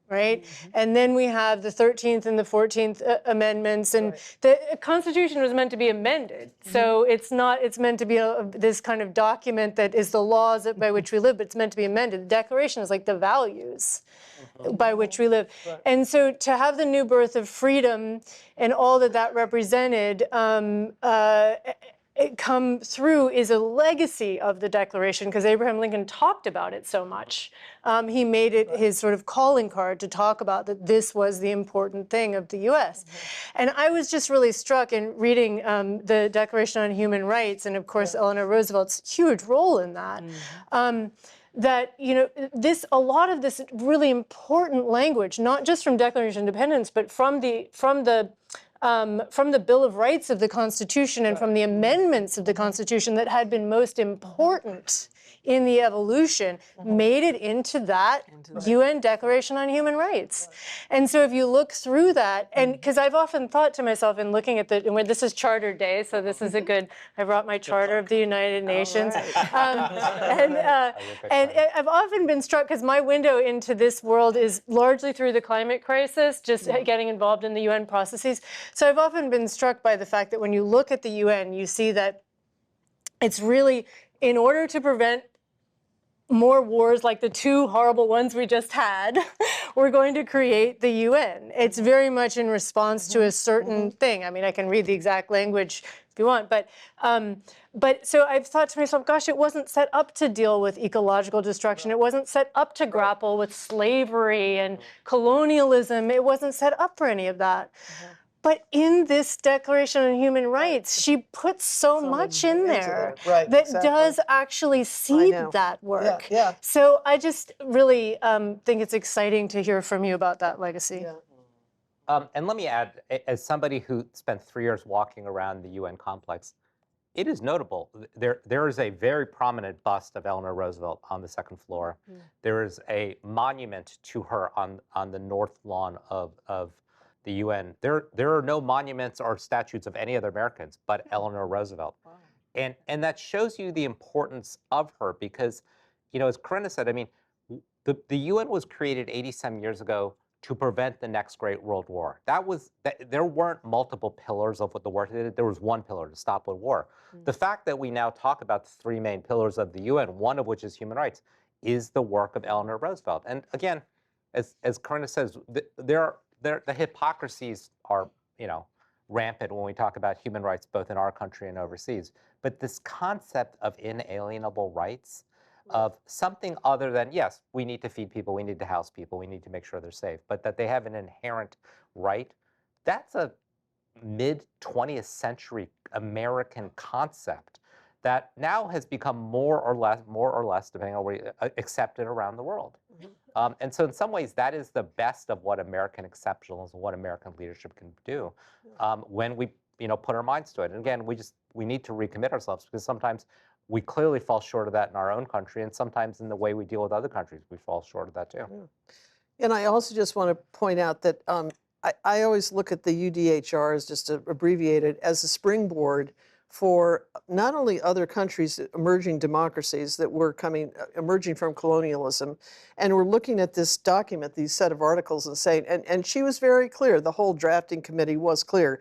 right? And then we have the 13th and the 14th Amendments, and the Constitution was meant to be amended. So it's meant to be this kind of document that is the laws by which we live, but it's meant to be amended. The Declaration is like the values by which we live. And so to have the new birth of freedom and all that represented come through is a legacy of the Declaration, because Abraham Lincoln talked about it so much. He made it his sort of calling card to talk about that this was the important thing of the U.S. And I was just really struck in reading the Declaration on Human Rights, and of course Eleanor Roosevelt's huge role in that. That a lot of this really important language, not just from Declaration of Independence, but from the Bill of Rights of the Constitution and from the amendments of the Constitution that had been most important in the evolution, made it into that UN Declaration on Human Rights. And so if you look through that, and because I've often thought to myself in looking at and this is Charter Day, so this is a good, I brought my Charter of the United Nations. And I've often been struck, because my window into this world is largely through the climate crisis, just getting involved in the UN processes. So I've often been struck by the fact that when you look at the UN, you see that It's really, in order to prevent more wars like the 2 horrible ones we just had, we're going to create the UN. It's very much in response to a certain thing. I mean, I can read the exact language if you want, but so I've thought to myself, gosh, it wasn't set up to deal with ecological destruction. It wasn't set up to grapple with slavery and colonialism. It wasn't set up for any of that. But in this Declaration on Human Rights, she puts so much in there that does actually seed that work. So I just really think it's exciting to hear from you about that legacy. And let me add, as somebody who spent 3 years walking around the UN complex, it is notable. There is a very prominent bust of Eleanor Roosevelt on the second floor. There is a monument to her on the north lawn of the UN. There are no monuments or statues of any other Americans but Eleanor Roosevelt. And that shows you the importance of her because, you know, as Corinna said, I mean, the UN was created 80-some years ago to prevent the next Great World War. There weren't multiple pillars of what the war did. There was one pillar, to stop world war. The fact that we now talk about the 3 main pillars of the UN, one of which is human rights, is the work of Eleanor Roosevelt. And again, as Corinna says, the hypocrisies are, you know, rampant when we talk about human rights both in our country and overseas. But this concept of inalienable rights, of something other than, yes, we need to feed people, we need to house people, we need to make sure they're safe, but that they have an inherent right, that's a mid-20th century American concept that now has become more or less, depending on where you, accepted around the world. And so in some ways, that is the best of what American exceptionalism, what American leadership can do when we, you know, put our minds to it. And again, we need to recommit ourselves because sometimes we clearly fall short of that in our own country, and sometimes in the way we deal with other countries, we fall short of that too. And I also just want to point out that I always look at the UDHR as just abbreviated as a springboard for not only other countries, emerging democracies that were emerging from colonialism, and we're looking at this document, these set of articles, and saying, and she was very clear, the whole drafting committee was clear.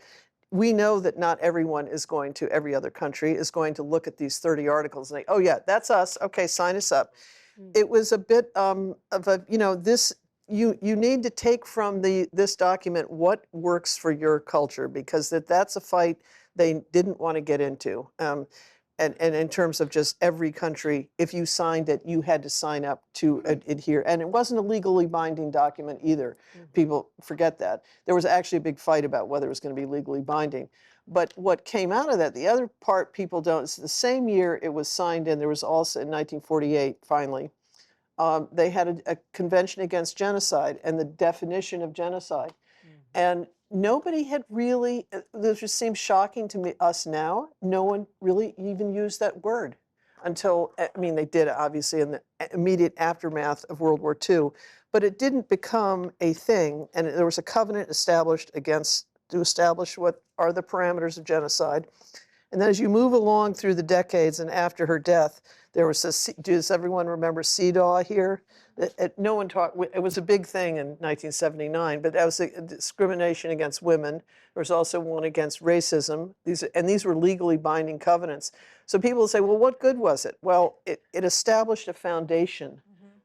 We know that not everyone is going to, every other country is going to look at these 30 articles and say, oh yeah, that's us, okay, sign us up. It was a bit of a, you know, this, you need to take from this document what works for your culture, because that's a fight they didn't want to get into. And in terms of just every country, if you signed it, you had to sign up to adhere. And it wasn't a legally binding document either. People forget that. There was actually a big fight about whether it was going to be legally binding. But what came out of that, the other part people don't, it's the same year it was signed in, there was also in 1948, finally, they had a convention against genocide and the definition of genocide. And nobody had really, this just seems shocking to us now, no one really even used that word until, I mean, they did obviously in the immediate aftermath of World War II, but it didn't become a thing. And there was a covenant established to establish what are the parameters of genocide. And then as you move along through the decades and after her death, there was does everyone remember CEDAW here? No one talked, it was a big thing in 1979, but that was a discrimination against women. There was also one against racism. These were legally binding covenants. So people say, well, what good was it? Well, it established a foundation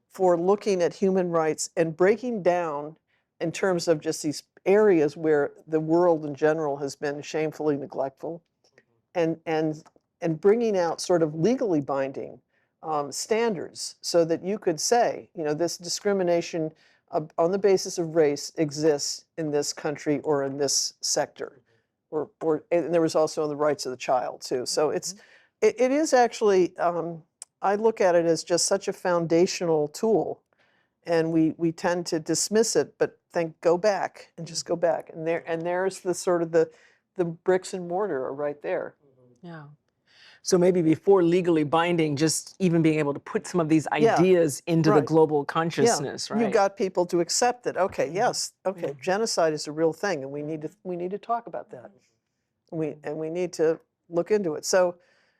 for looking at human rights and breaking down in terms of just these areas where the world in general has been shamefully neglectful, and bringing out sort of legally binding standards so that you could say, you know, this discrimination on the basis of race exists in this country or in this sector, and there was also on the rights of the child too. So it is actually, I look at it as just such a foundational tool, and we tend to dismiss it, but go back and just go back, and there's the sort of the bricks and mortar are right there. Yeah. So maybe before legally binding, just even being able to put some of these ideas into the global consciousness, right? You got people to accept it. Okay, yes, okay, genocide is a real thing, and we need to talk about that. We need to look into it. So,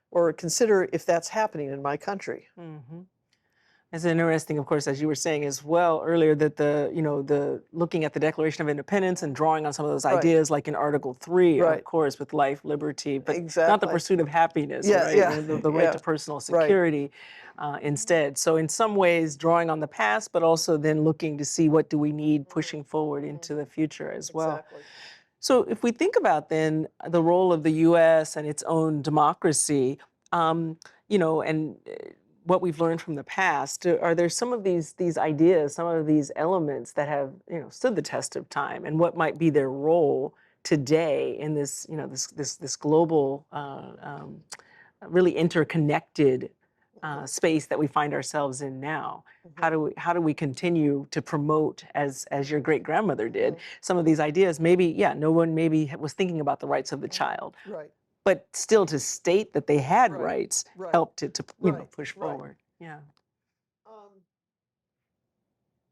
or consider if that's happening in my country. It's interesting, of course, as you were saying as well earlier, that the looking at the Declaration of Independence and drawing on some of those Right. ideas, like in Article 3, Right. of course, with life, liberty, but not the Exactly. pursuit of happiness, Yeah, right? yeah, And the right yeah. to personal Right. security instead. So in some ways, drawing on the past, but also then looking to see what do we need pushing forward into the future as well. Exactly. So if we think about then the role of the U.S. and its own democracy, and what we've learned from the past, are there some of these ideas, some of these elements that have stood the test of time, and what might be their role today in this this global, really interconnected space that we find ourselves in now? How do we continue to promote, as your great grandmother did, some of these ideas? Maybe no one maybe was thinking about the rights of the child, Right. but still to state that they had Right, rights right, helped it to right, push right. forward. Yeah.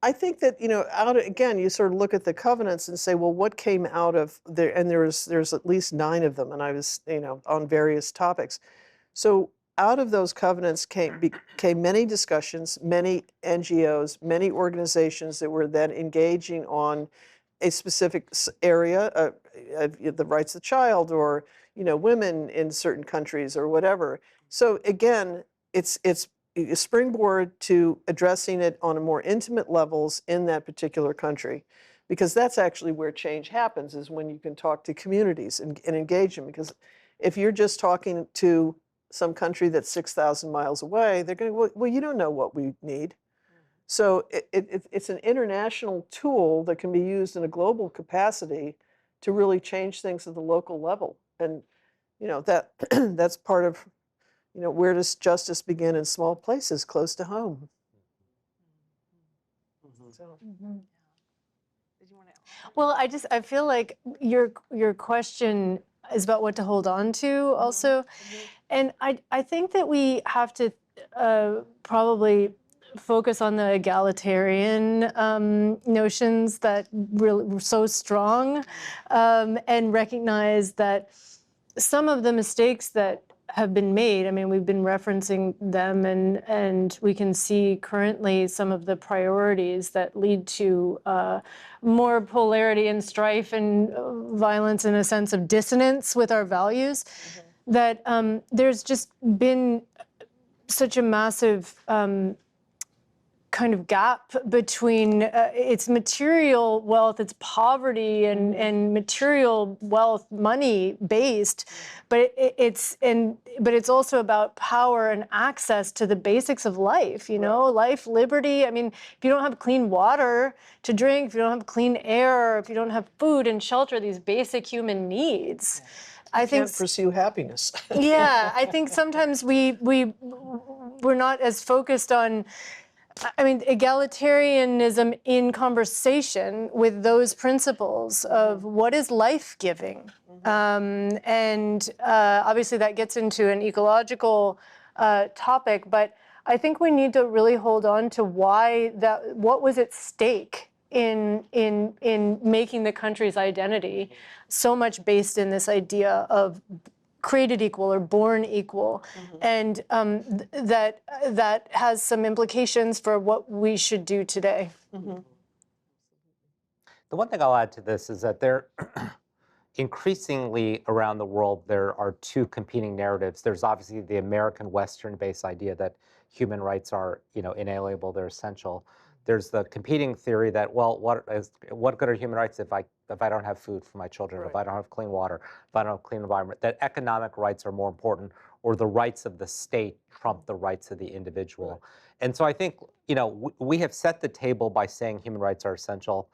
I think that, again, you sort of look at the covenants and say, well, what came out of there? And there's at least 9 of them, and I was, on various topics. So out of those covenants came many discussions, many NGOs, many organizations that were then engaging on a specific area, the rights of the child, or women in certain countries, or whatever. So again, it's a springboard to addressing it on a more intimate levels in that particular country, because that's actually where change happens, is when you can talk to communities and engage them. Because if you're just talking to some country that's 6,000 miles away, they're going, well, you don't know what we need. So it's an international tool that can be used in a global capacity to really change things at the local level. And that that's part of where does justice begin? In small places close to home. So. Well, I feel like your question is about what to hold on to also. And I think that we have to probably focus on the egalitarian notions that really were so strong, and recognize that some of the mistakes that have been made, I mean, we've been referencing them, and we can see currently some of the priorities that lead to more polarity and strife and violence, and a sense of dissonance with our values, that there's just been such a massive kind of gap between its material wealth, its poverty, and material wealth, money based, but it's also about power and access to the basics of life. Life, liberty. I mean, if you don't have clean water to drink, if you don't have clean air, if you don't have food and shelter, these basic human needs. I think Can't pursue happiness. Yeah, I think sometimes we're not as focused on, I mean, egalitarianism in conversation with those principles of what is life-giving. And obviously that gets into an ecological topic, but I think we need to really hold on to what was at stake in making the country's identity so much based in this idea of created equal or born equal, and that has some implications for what we should do today. The one thing I'll add to this is that there, increasingly around the world, there are 2 competing narratives. There's obviously the American Western-based idea that human rights are, inalienable, they're essential. There's the competing theory that, well, what good are human rights if I don't have food for my children, if I don't have clean water, if I don't have a clean environment, that economic rights are more important, or the rights of the state trump the rights of the individual. Right. And so I think, we have set the table by saying human rights are essential,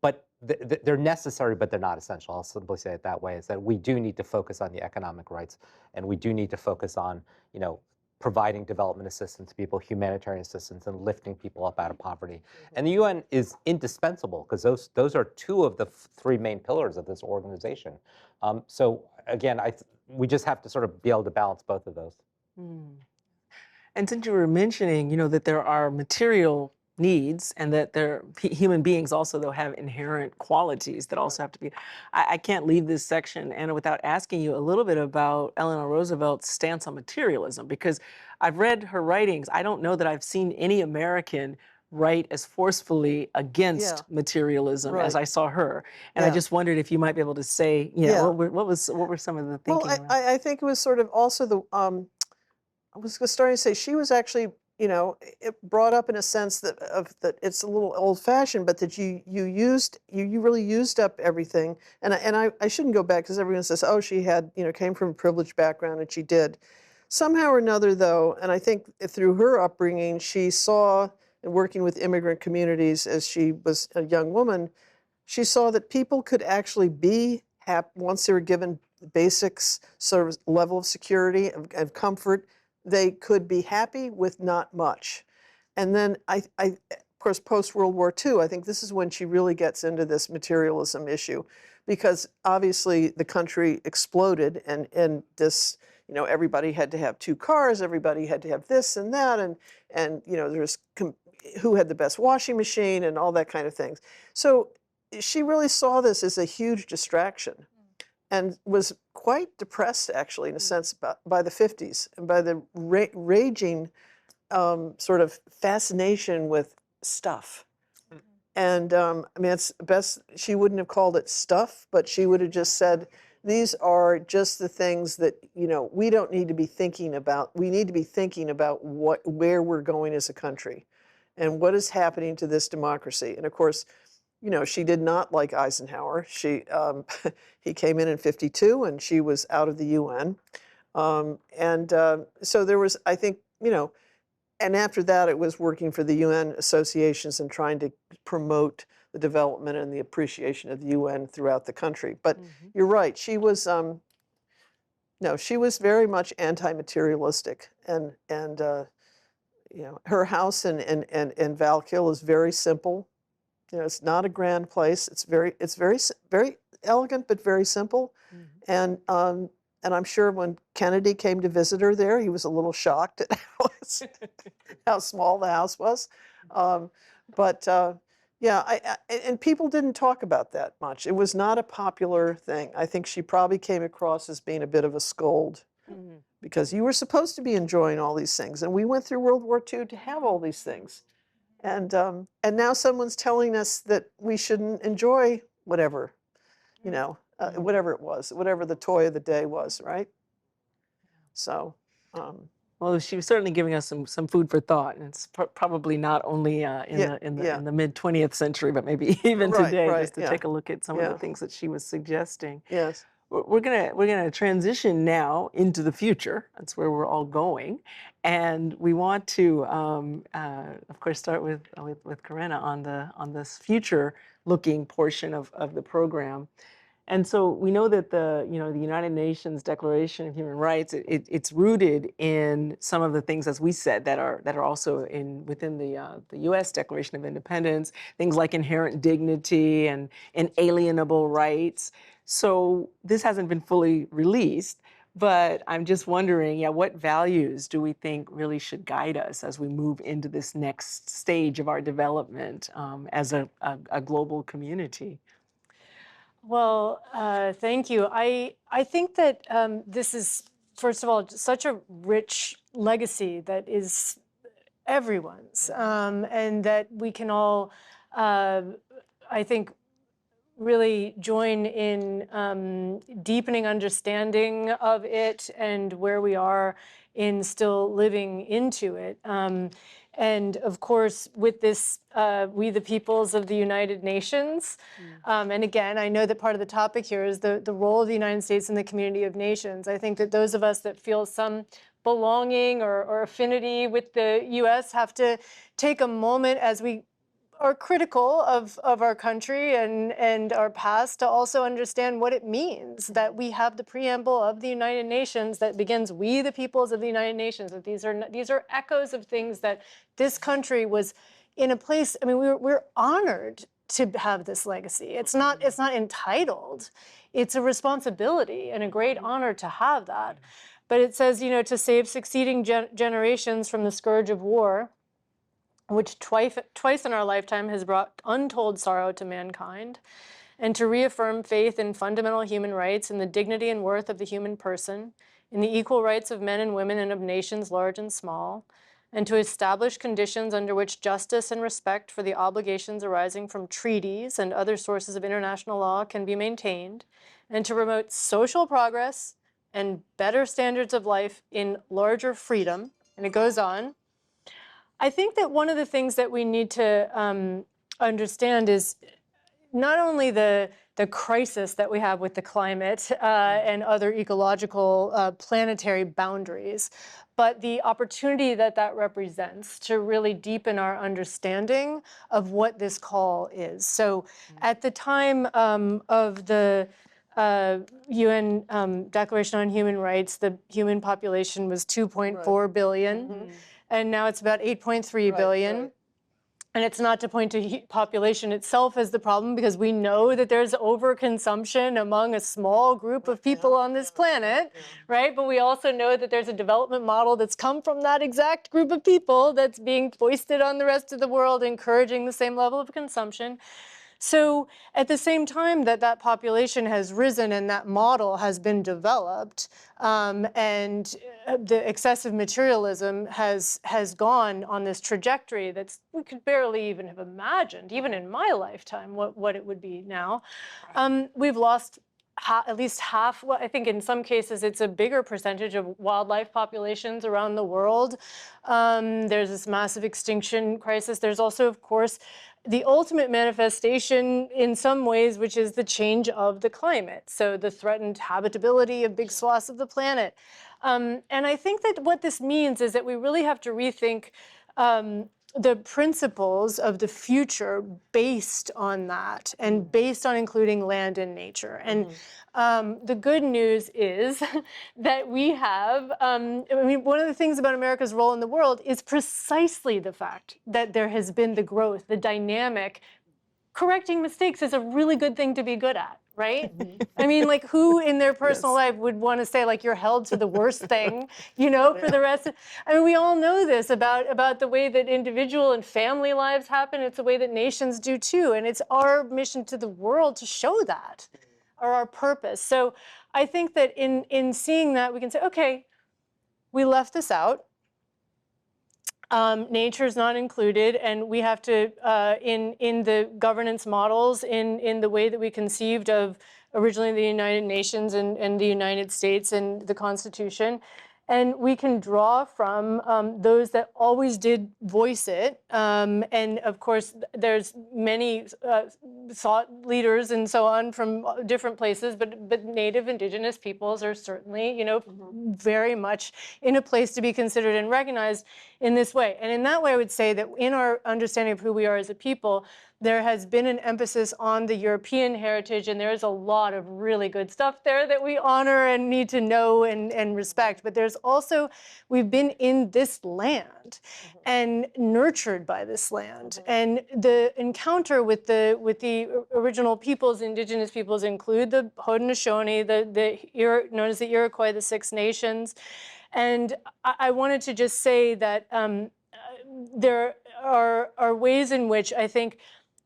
but they're necessary, but they're not essential. I'll simply say it that way, is that we do need to focus on the economic rights, and we do need to focus on, providing development assistance to people, humanitarian assistance, and lifting people up out of poverty. And the UN is indispensable, because those are 2 of the 3 main pillars of this organization. So again, we just have to sort of be able to balance both of those. And since you were mentioning, that there are material needs, and that human beings also, though, have inherent qualities that also have to be. I can't leave this section, Anna, without asking you a little bit about Eleanor Roosevelt's stance on materialism, because I've read her writings. I don't know that I've seen any American write as forcefully against Yeah. materialism as Right. I saw her. And I Yeah. just wondered if you might be able to say, you know, Yeah. what were some of the Well, thinking around? I think it was sort of also the I was starting to say she was actually, you know, it brought up in a sense that that it's a little old fashioned, but that you really used up everything. And I shouldn't go back because everyone says, oh, she had, you know, came from a privileged background, and she did. Somehow or another, though, and I think through her upbringing, she saw, and working with immigrant communities as she was a young woman, she saw that people could actually be happy once they were given the basics, sort of level of security and comfort. They could be happy with not much. And then of course, post World War II, I think this is when she really gets into this materialism issue, because obviously the country exploded, and this, you know, everybody had to have 2 cars, everybody had to have this and that, and you know, there's who had the best washing machine and all that kind of things. So she really saw this as a huge distraction, and was quite depressed, actually, in a sense, by the 50s, and by the raging sort of fascination with stuff. And I mean, it's best, she wouldn't have called it stuff, but she would have just said, these are just the things that, you know, we don't need to be thinking about. We need to be thinking about where we're going as a country and what is happening to this democracy. And of course, you know, she did not like Eisenhower. He came in 52, and she was out of the UN. So there was, I think, you know, and after that, it was working for the UN associations and trying to promote the development and the appreciation of the UN throughout the country. But you're right, she was, no, she was very much anti-materialistic, and you know, her house in Valkill is very simple. You know, it's not a grand place. It's very elegant, but very simple. And I'm sure when Kennedy came to visit her there, he was a little shocked at how small the house was. Yeah, and people didn't talk about that much. It was not a popular thing. I think she probably came across as being a bit of a scold, because you were supposed to be enjoying all these things, and we went through World War II to have all these things. And now someone's telling us that we shouldn't enjoy whatever, you know, whatever it was, whatever the toy of the day was, right? So, Well, she was certainly giving us some food for thought, and it's probably not only in the mid 20th century, but maybe even today, just to take a look at some of the things that she was suggesting. yes. We're gonna transition now into the future. That's where we're all going, and we want to, of course, start with Corinna on this future-looking portion of the program. And so we know that the United Nations Declaration of Human Rights, it's rooted in some of the things, as we said, that are also within the U.S. Declaration of Independence, things like inherent dignity and inalienable rights. So this hasn't been fully released, but I'm just wondering, what values do we think really should guide us as we move into this next stage of our development as a global community? Well, thank you. I think that this is, first of all, such a rich legacy that is everyone's, and that we can all, I think, really join in deepening understanding of it and where we are in still living into it. And of course, with this, we the peoples of the United Nations. And again, I know that part of the topic here is the role of the United States in the community of nations. I think that those of us that feel some belonging or affinity with the US have to take a moment as we are critical of our country and our past to also understand what it means that we have the preamble of the United Nations that begins, "We the peoples of the United Nations," that these are echoes of things that this country was in a place. I mean, we're honored to have this legacy. It's not entitled. It's a responsibility and a great honor to have that. But it says, to save succeeding generations from the scourge of war, which twice in our lifetime has brought untold sorrow to mankind, and to reaffirm faith in fundamental human rights and the dignity and worth of the human person, in the equal rights of men and women and of nations large and small, and to establish conditions under which justice and respect for the obligations arising from treaties and other sources of international law can be maintained, and to promote social progress and better standards of life in larger freedom. And it goes on. I think that one of the things that we need to understand is not only the crisis that we have with the climate and other ecological planetary boundaries, but the opportunity that that represents to really deepen our understanding of what this call is. So at the time of the UN Declaration on Human Rights, the human population was 2.4 billion, and now it's about 8.3 billion. Right. And it's not to point to population itself as the problem, because we know that there's overconsumption among a small group of people on this planet, right? But we also know that there's a development model that's come from that exact group of people that's being foisted on the rest of the world, encouraging the same level of consumption. So at the same time that that population has risen and that model has been developed, and the excessive materialism has gone on this trajectory that's we could barely even have imagined, even in my lifetime, what it would be now. We've lost at least half, well, I think in some cases it's a bigger percentage of wildlife populations around the world. There's this massive extinction crisis. There's also, of course, the ultimate manifestation in some ways, which is the change of the climate. So the threatened habitability of big swaths of the planet. And I think that what this means is that we really have to rethink the principles of the future based on that and based on including land and nature. And the good news is that we have, I mean, one of the things about America's role in the world is precisely the fact that there has been the growth, the dynamic. Correcting mistakes is a really good thing to be good at, right? I mean, like, who in their personal life would want to say, like, you're held to the worst thing, you know, for the rest of, I mean, we all know this about the way that individual and family lives happen. It's the way that nations do too. And it's our mission to the world to show that, or our purpose. So I think that in seeing that, we can say, okay, we left this out. Nature is not included, and we have to, in the governance models, in the way that we conceived of originally the United Nations and the United States and the Constitution, and we can draw from those that always did voice it. And of course, there's many thought leaders and so on from different places, but Native Indigenous peoples are certainly, you know, very much in a place to be considered and recognized in this way. And in that way, I would say that in our understanding of who we are as a people, there has been an emphasis on the European heritage, and there is a lot of really good stuff there that we honor and need to know and respect. But there's also, we've been in this land and nurtured by this land. And the encounter with the original peoples, indigenous peoples, include the Haudenosaunee, known as the Iroquois, the Six Nations. And I wanted to just say that there are ways in which I think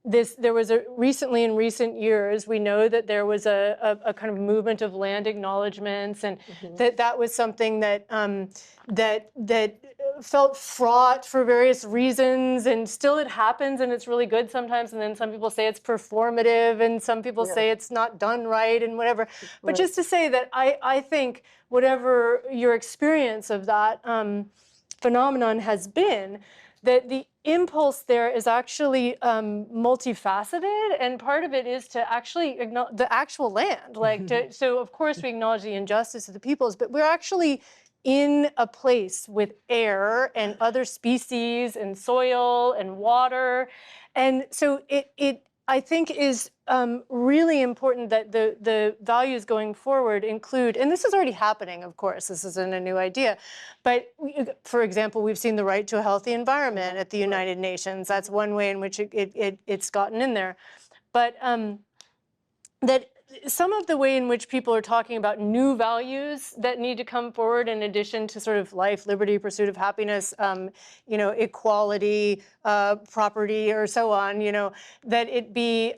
there was recently in recent years, we know that there was a kind of movement of land acknowledgements, and that was something that that felt fraught for various reasons, and still it happens, and it's really good sometimes, and then some people say it's performative, and some people say it's not done right, and whatever. But just to say that I think whatever your experience of that phenomenon has been, that the impulse there is actually multifaceted, and part of it is to actually acknowledge the actual land. So of course we acknowledge the injustice of the peoples, but we're actually in a place with air and other species and soil and water. And so it I think is really important that the values going forward include, and this is already happening, of course, this isn't a new idea, but for example, we've seen the right to a healthy environment at the United Nations. That's one way in which it's gotten in there. But that some of the way in which people are talking about new values that need to come forward in addition to sort of life, liberty, pursuit of happiness, you know, equality, property, or so on, you know, that it be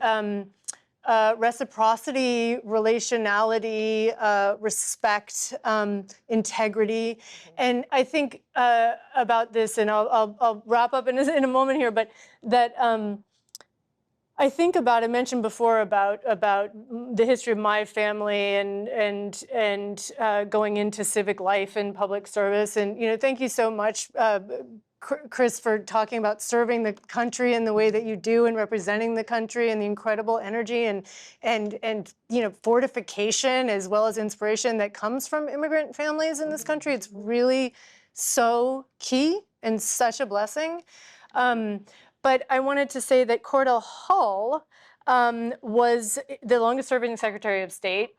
reciprocity, relationality, respect, integrity. And I think about this, and I'll wrap up in a moment here, but that I think about, I mentioned before about the history of my family and going into civic life and public service. And, you know, thank you so much, Chris, for talking about serving the country in the way that you do and representing the country and the incredible energy and you know, fortification as well as inspiration that comes from immigrant families in this country. It's really so key and such a blessing. But I wanted to say that Cordell Hull was the longest-serving Secretary of State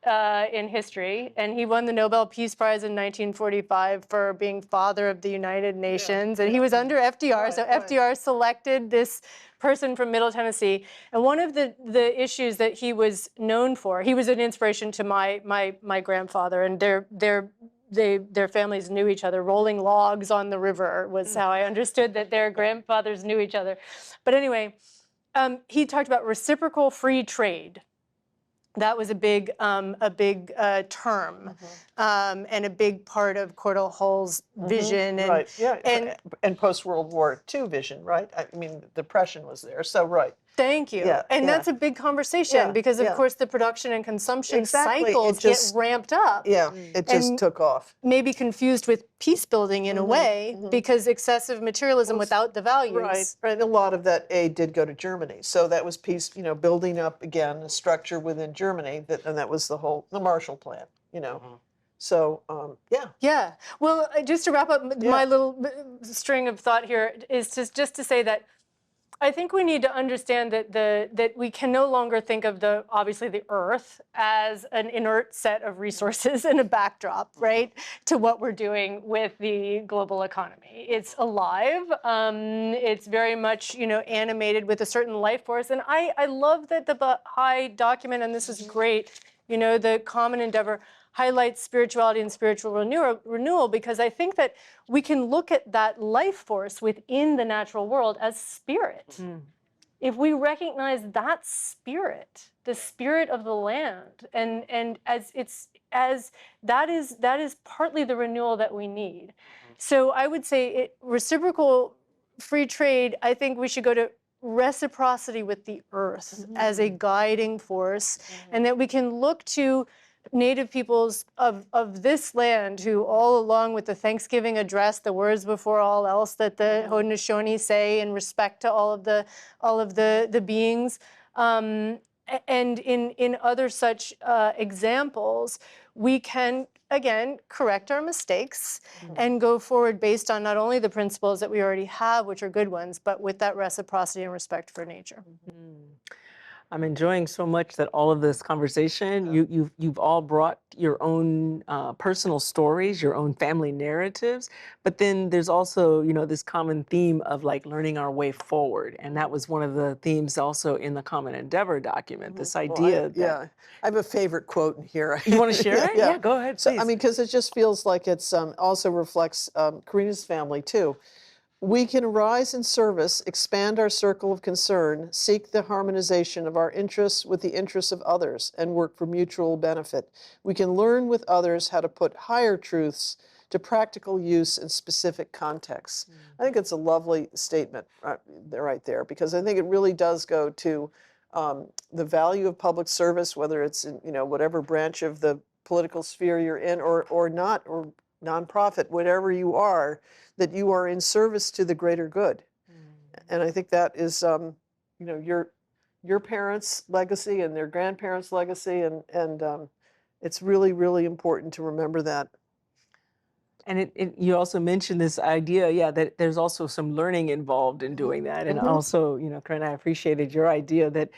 in history, and he won the Nobel Peace Prize in 1945 for being father of the United Nations, and he was under FDR, so FDR selected this person from Middle Tennessee. And one of the issues that he was known for, he was an inspiration to my grandfather, and their families knew each other. Rolling logs on the river was how I understood that their grandfathers knew each other. But anyway, he talked about reciprocal free trade. That was a big term and a big part of Cordell Hull's vision. And, right, yeah, and post-World War II vision, right? I mean, the Depression was there, so right. Thank you. Yeah, and yeah. that's a big conversation because, of course, the production and consumption cycles get ramped up. Yeah, it just took off. Maybe confused with peace building in a way because excessive materialism without the values. Right, and a lot of that aid did go to Germany. So that was peace, you know, building up again a structure within Germany, and that was the Marshall Plan, you know. So, yeah. Yeah. Well, just to wrap up my little string of thought here is just to say that I think we need to understand that we can no longer think of obviously the Earth as an inert set of resources and a backdrop, right, to what we're doing with the global economy. It's alive. It's very much, you know, animated with a certain life force. And I love that the Baha'i document, and this is great, you know, the common endeavor highlights spirituality and spiritual renewal, because I think that we can look at that life force within the natural world as spirit. If we recognize that spirit, the spirit of the land, and as that is partly the renewal that we need. So I would say reciprocal free trade, I think we should go to reciprocity with the earth as a guiding force, and that we can look to Native peoples of this land who, all along with the Thanksgiving address, the words before all else that the Haudenosaunee say in respect to all of the beings, and in other such examples, we can again correct our mistakes and go forward based on not only the principles that we already have, which are good ones, but with that reciprocity and respect for nature. I'm enjoying so much that all of this conversation, you've all brought your own personal stories, your own family narratives, but then there's also, you know, this common theme of like learning our way forward. And that was one of the themes also in the Common Endeavor document, this idea that... I have a favorite quote in here. You want to share it? Yeah, go ahead, please. So, I mean, because it just feels like it's also reflects Karina's family too. We can rise in service, expand our circle of concern, seek the harmonization of our interests with the interests of others, and work for mutual benefit. We can learn with others how to put higher truths to practical use in specific contexts. I think it's a lovely statement right there, because I think it really does go to the value of public service, whether it's in, you know, whatever branch of the political sphere you're in or not, or nonprofit, whatever you are, that you are in service to the greater good. And I think that is, you know, your parents' legacy and their grandparents' legacy, and it's really, really important to remember that. And you also mentioned this idea, that there's also some learning involved in doing that. And also, you know, Corinne, I appreciated your idea that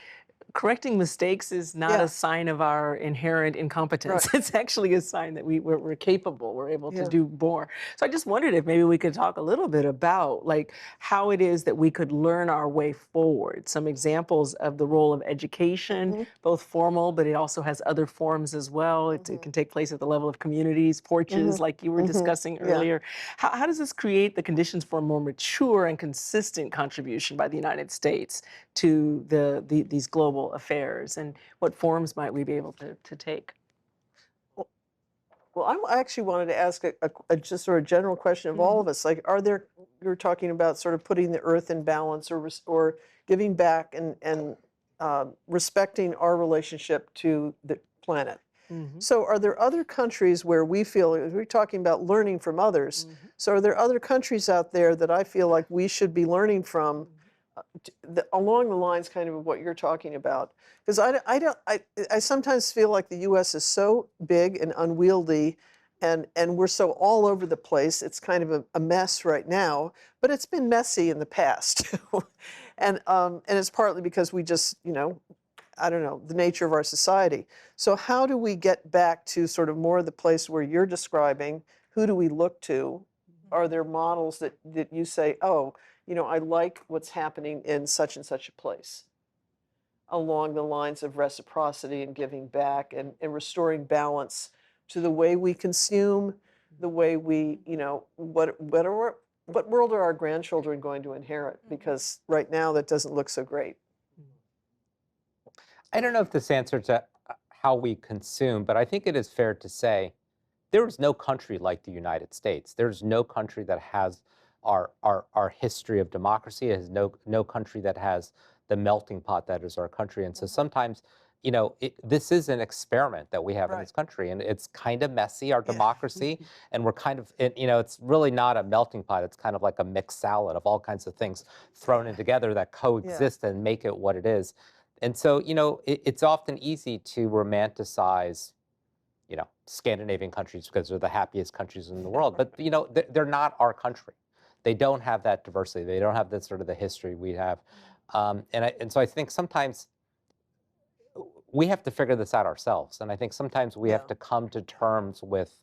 correcting mistakes is not a sign of our inherent incompetence. Right. It's actually a sign that we're capable, we're able to do more. So I just wondered if maybe we could talk a little bit about like how it is that we could learn our way forward. Some examples of the role of education, both formal, but it also has other forms as well. It can take place at the level of communities, porches, like you were discussing earlier. How does this create the conditions for a more mature and consistent contribution by the United States to these global global affairs, and what forms might we be able to take? Well, I actually wanted to ask a just sort of general question of all of us. Like, are there, you're talking about sort of putting the earth in balance, or giving back and respecting our relationship to the planet. So are there other countries where we feel, we're talking about learning from others, so are there other countries out there that I feel like we should be learning from along the lines kind of what you're talking about? Because I sometimes feel like the U.S. is so big and unwieldy, and we're so all over the place. It's kind of a mess right now, but it's been messy in the past. And it's partly because we just, I don't know, the nature of our society. So how do we get back to sort of more of the place where you're describing? Who do we look to? Are there models that you say, oh, I like what's happening in such and such a place, along the lines of reciprocity and giving back and restoring balance to the way we consume, the way we, what world are our grandchildren going to inherit? Because right now that doesn't look so great. I don't know if this answers to how we consume, but I think it is fair to say there is no country like the United States. There's no country that has our history of democracy. It has no country that has the melting pot that is our country. And so sometimes, this is an experiment that we have in this country, and it's kind of messy, our democracy, and we're kind of, it's really not a melting pot. It's kind of like a mixed salad of all kinds of things thrown in together that coexist and make it what it is. And so, it's often easy to romanticize, Scandinavian countries because they're the happiest countries in the world. But, they're not our country. They don't have that diversity. They don't have that sort of the history we have. And so I think sometimes we have to figure this out ourselves. And I think sometimes we have to come to terms with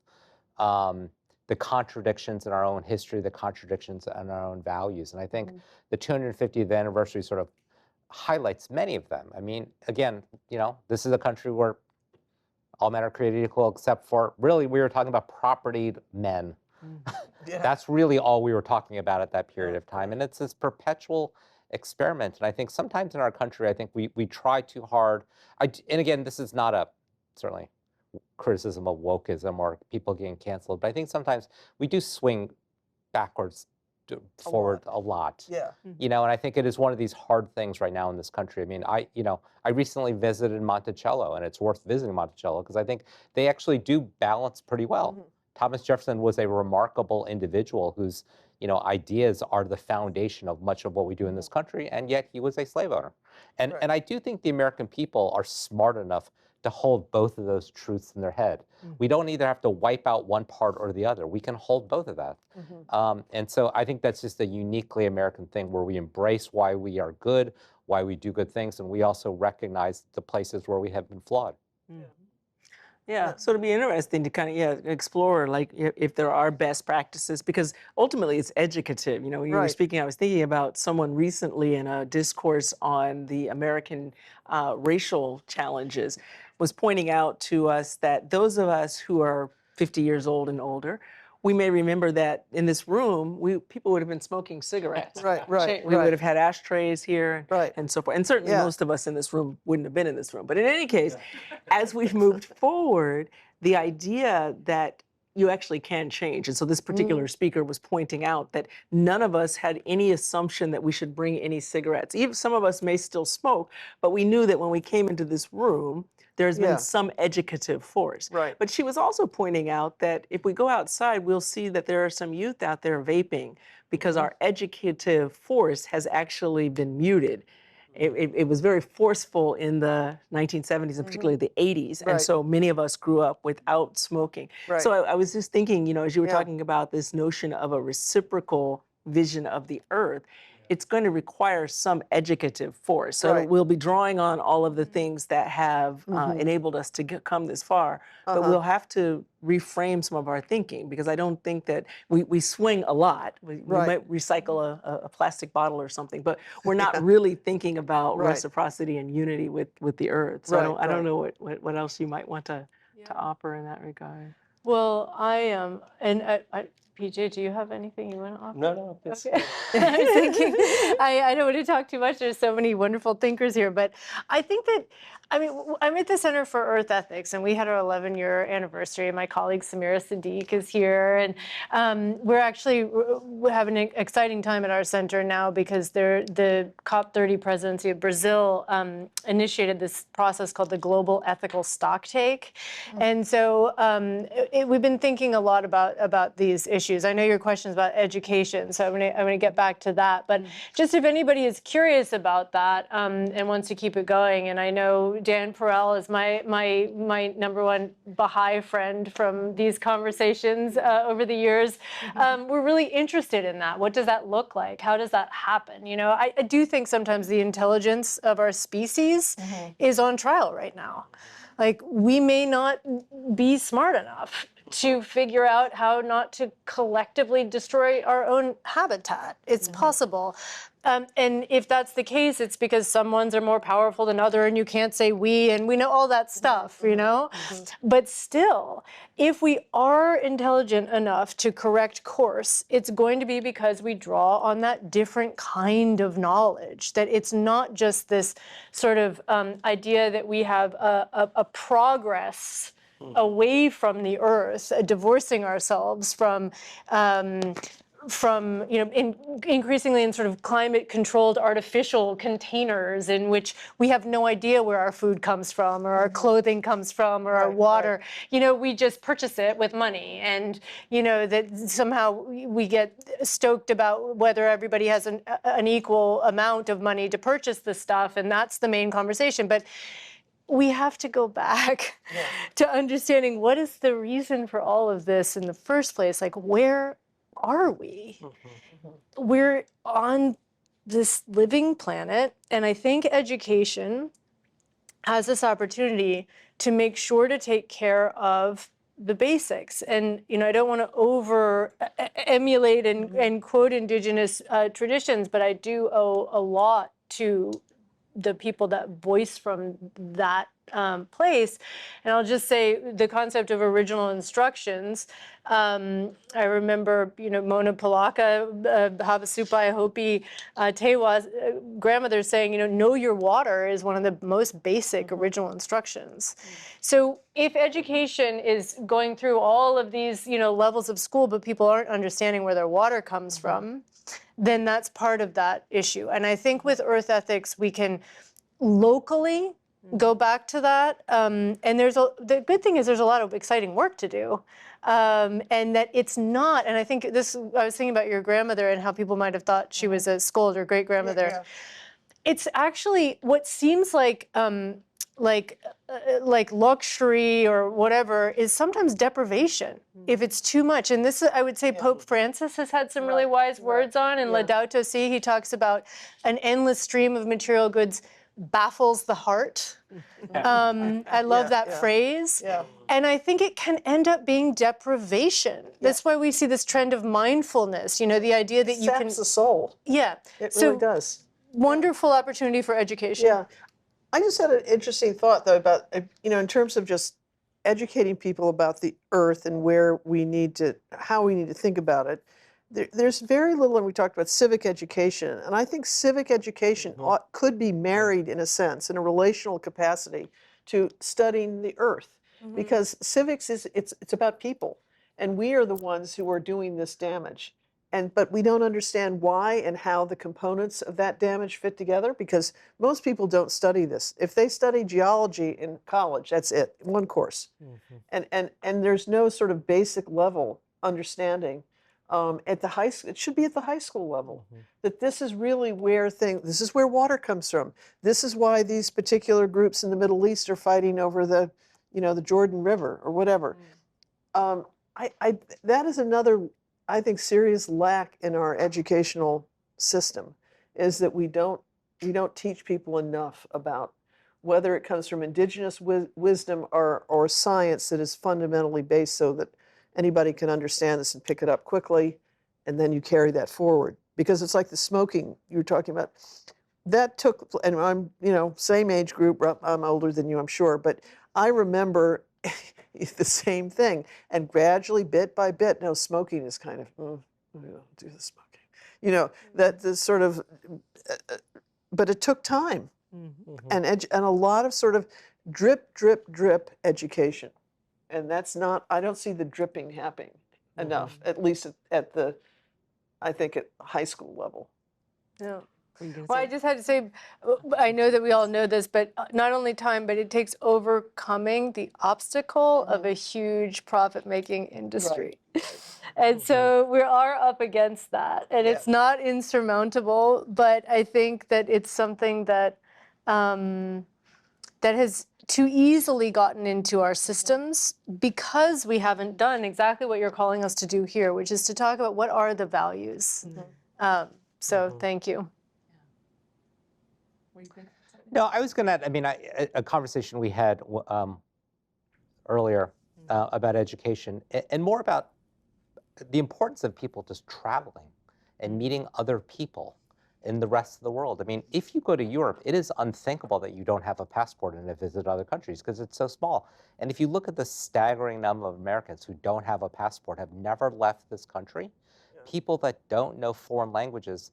the contradictions in our own history, the contradictions in our own values. And I think the 250th anniversary sort of highlights many of them. I mean, again, this is a country where all men are created equal, except for, really, we were talking about propertied men. That's really all we were talking about at that period of time. And it's this perpetual experiment. And I think sometimes in our country, I think we try too hard. And again, this is not a, certainly, criticism of wokeism or people getting canceled, but I think sometimes we do swing backwards forward a lot. And I think it is one of these hard things right now in this country. I mean, I recently visited Monticello, and it's worth visiting Monticello because I think they actually do balance pretty well. Thomas Jefferson was a remarkable individual whose, ideas are the foundation of much of what we do in this country, and yet he was a slave owner. And I do think the American people are smart enough to hold both of those truths in their head. We don't either have to wipe out one part or the other. We can hold both of that. And so I think that's just a uniquely American thing where we embrace why we are good, why we do good things, and we also recognize the places where we have been flawed. Yeah, so it'll be interesting to kind of explore like if there are best practices, because ultimately it's educative. When you were speaking, I was thinking about someone recently in a discourse on the American racial challenges was pointing out to us that those of us who are 50 years old and older, we may remember that in this room, people would have been smoking cigarettes. We would have had ashtrays here and so forth. And certainly most of us in this room wouldn't have been in this room. But in any case, as we've moved forward, the idea that you actually can change. And so this particular speaker was pointing out that none of us had any assumption that we should bring any cigarettes. Even some of us may still smoke, but we knew that when we came into this room, there's been some educative force. But she was also pointing out that if we go outside, we'll see that there are some youth out there vaping because our educative force has actually been muted. It was very forceful in the 1970s and particularly the 80s. And so many of us grew up without smoking. So I was just thinking, as you were talking about this notion of a reciprocal vision of the earth, it's going to require some educative force. So we'll be drawing on all of the things that have enabled us to come this far, but we'll have to reframe some of our thinking, because I don't think that we swing a lot. We might recycle a plastic bottle or something, but we're not really thinking about reciprocity and unity with the earth. So I don't know what else you might want to offer in that regard. Well, I am, and PJ, do you have anything you want to offer? No, it's Okay. I was thinking, I don't want to talk too much. There's so many wonderful thinkers here, but I think that, I mean, I'm at the Center for Earth Ethics, and we had our 11-year anniversary. My colleague Samira Sadiq is here, and we have an exciting time at our center now because the COP30 presidency of Brazil initiated this process called the Global Ethical Stocktake, and so we've been thinking a lot about these issues. I know your question's about education, so I'm going to get back to that. But just if anybody is curious about that and wants to keep it going, and I know Dan Perel is my number one Baha'i friend from these conversations over the years. We're really interested in that. What does that look like? How does that happen? You know, I do think sometimes the intelligence of our species is on trial right now. Like, we may not be smart enough to figure out how not to collectively destroy our own habitat. It's possible. And if that's the case, it's because some ones are more powerful than other, and you can't say we, and we know all that stuff, you know? But still, if we are intelligent enough to correct course, it's going to be because we draw on that different kind of knowledge, that it's not just this sort of idea that we have a progress away from the earth, divorcing ourselves from increasingly in sort of climate-controlled artificial containers in which we have no idea where our food comes from, or our clothing comes from, or our water. Right. You know, we just purchase it with money, and you know that somehow we get stoked about whether everybody has an equal amount of money to purchase the stuff, and that's the main conversation. But we have to go back to understanding what is the reason for all of this in the first place. Like, where are we? We're on this living planet, and I think education has this opportunity to make sure to take care of the basics. And you know, I don't want to over emulate and quote indigenous traditions, but I do owe a lot to the people that voice from that place. And I'll just say the concept of original instructions. I remember, you know, Mona Palaka, Havasupai Hopi Tewa's grandmother saying, you know your water is one of the most basic original instructions. So if education is going through all of these, you know, levels of school, but people aren't understanding where their water comes from, then that's part of that issue. And I think with earth ethics, we can locally go back to that. And the good thing is there's a lot of exciting work to do. And that it's not, and I think I was thinking about your grandmother and how people might have thought she was a scold or great-grandmother. Yeah. It's actually what seems like luxury or whatever is sometimes deprivation if it's too much. And this, I would say, Pope Francis has had some really wise words on. In Laudato Si, he talks about an endless stream of material goods baffles the heart. I love that phrase. Yeah. And I think it can end up being deprivation. That's why we see this trend of mindfulness, you know, the idea that you can... Saps the soul. Yeah. It really does. Wonderful opportunity for education. Yeah. I just had an interesting thought, though, about, you know, in terms of just educating people about the earth and how we need to think about it. There's very little, and we talked about civic education, and I think civic education could be married, in a sense, in a relational capacity, to studying the earth, because civics it's about people, and we are the ones who are doing this damage. But we don't understand why and how the components of that damage fit together, because most people don't study this. If they study geology in college, that's it, one course. And there's no sort of basic level understanding at the high school. It should be at the high school level, that this is really this is where water comes from. This is why these particular groups in the Middle East are fighting over the Jordan River or whatever. That is another, I think, serious lack in our educational system, is that we don't teach people enough about whether it comes from indigenous wisdom or science that is fundamentally based so that anybody can understand this and pick it up quickly, and then you carry that forward. Because it's like the smoking you were talking about. That took, and I'm, same age group, I'm older than you, I'm sure, but I remember the same thing. And gradually, bit by bit, now smoking is kind of, do the smoking. You know, that the sort of, but it took time. And a lot of sort of drip, drip, drip education. And that's not, I don't see the dripping happening enough, at least at the, I think at high school level. Yeah. What are you gonna Well, say? I just had to say, I know that we all know this, but not only time, but it takes overcoming the obstacle of a huge profit-making industry. And so we are up against that, and it's not insurmountable, but I think that it's something that that has too easily gotten into our systems because we haven't done exactly what you're calling us to do here, which is to talk about what are the values. So thank you. No, I was going to, I mean, a conversation we had earlier about education and more about the importance of people just traveling and meeting other people in the rest of the world. I mean, if you go to Europe, it is unthinkable that you don't have a passport and to visit other countries because it's so small. And if you look at the staggering number of Americans who don't have a passport, have never left this country, people that don't know foreign languages,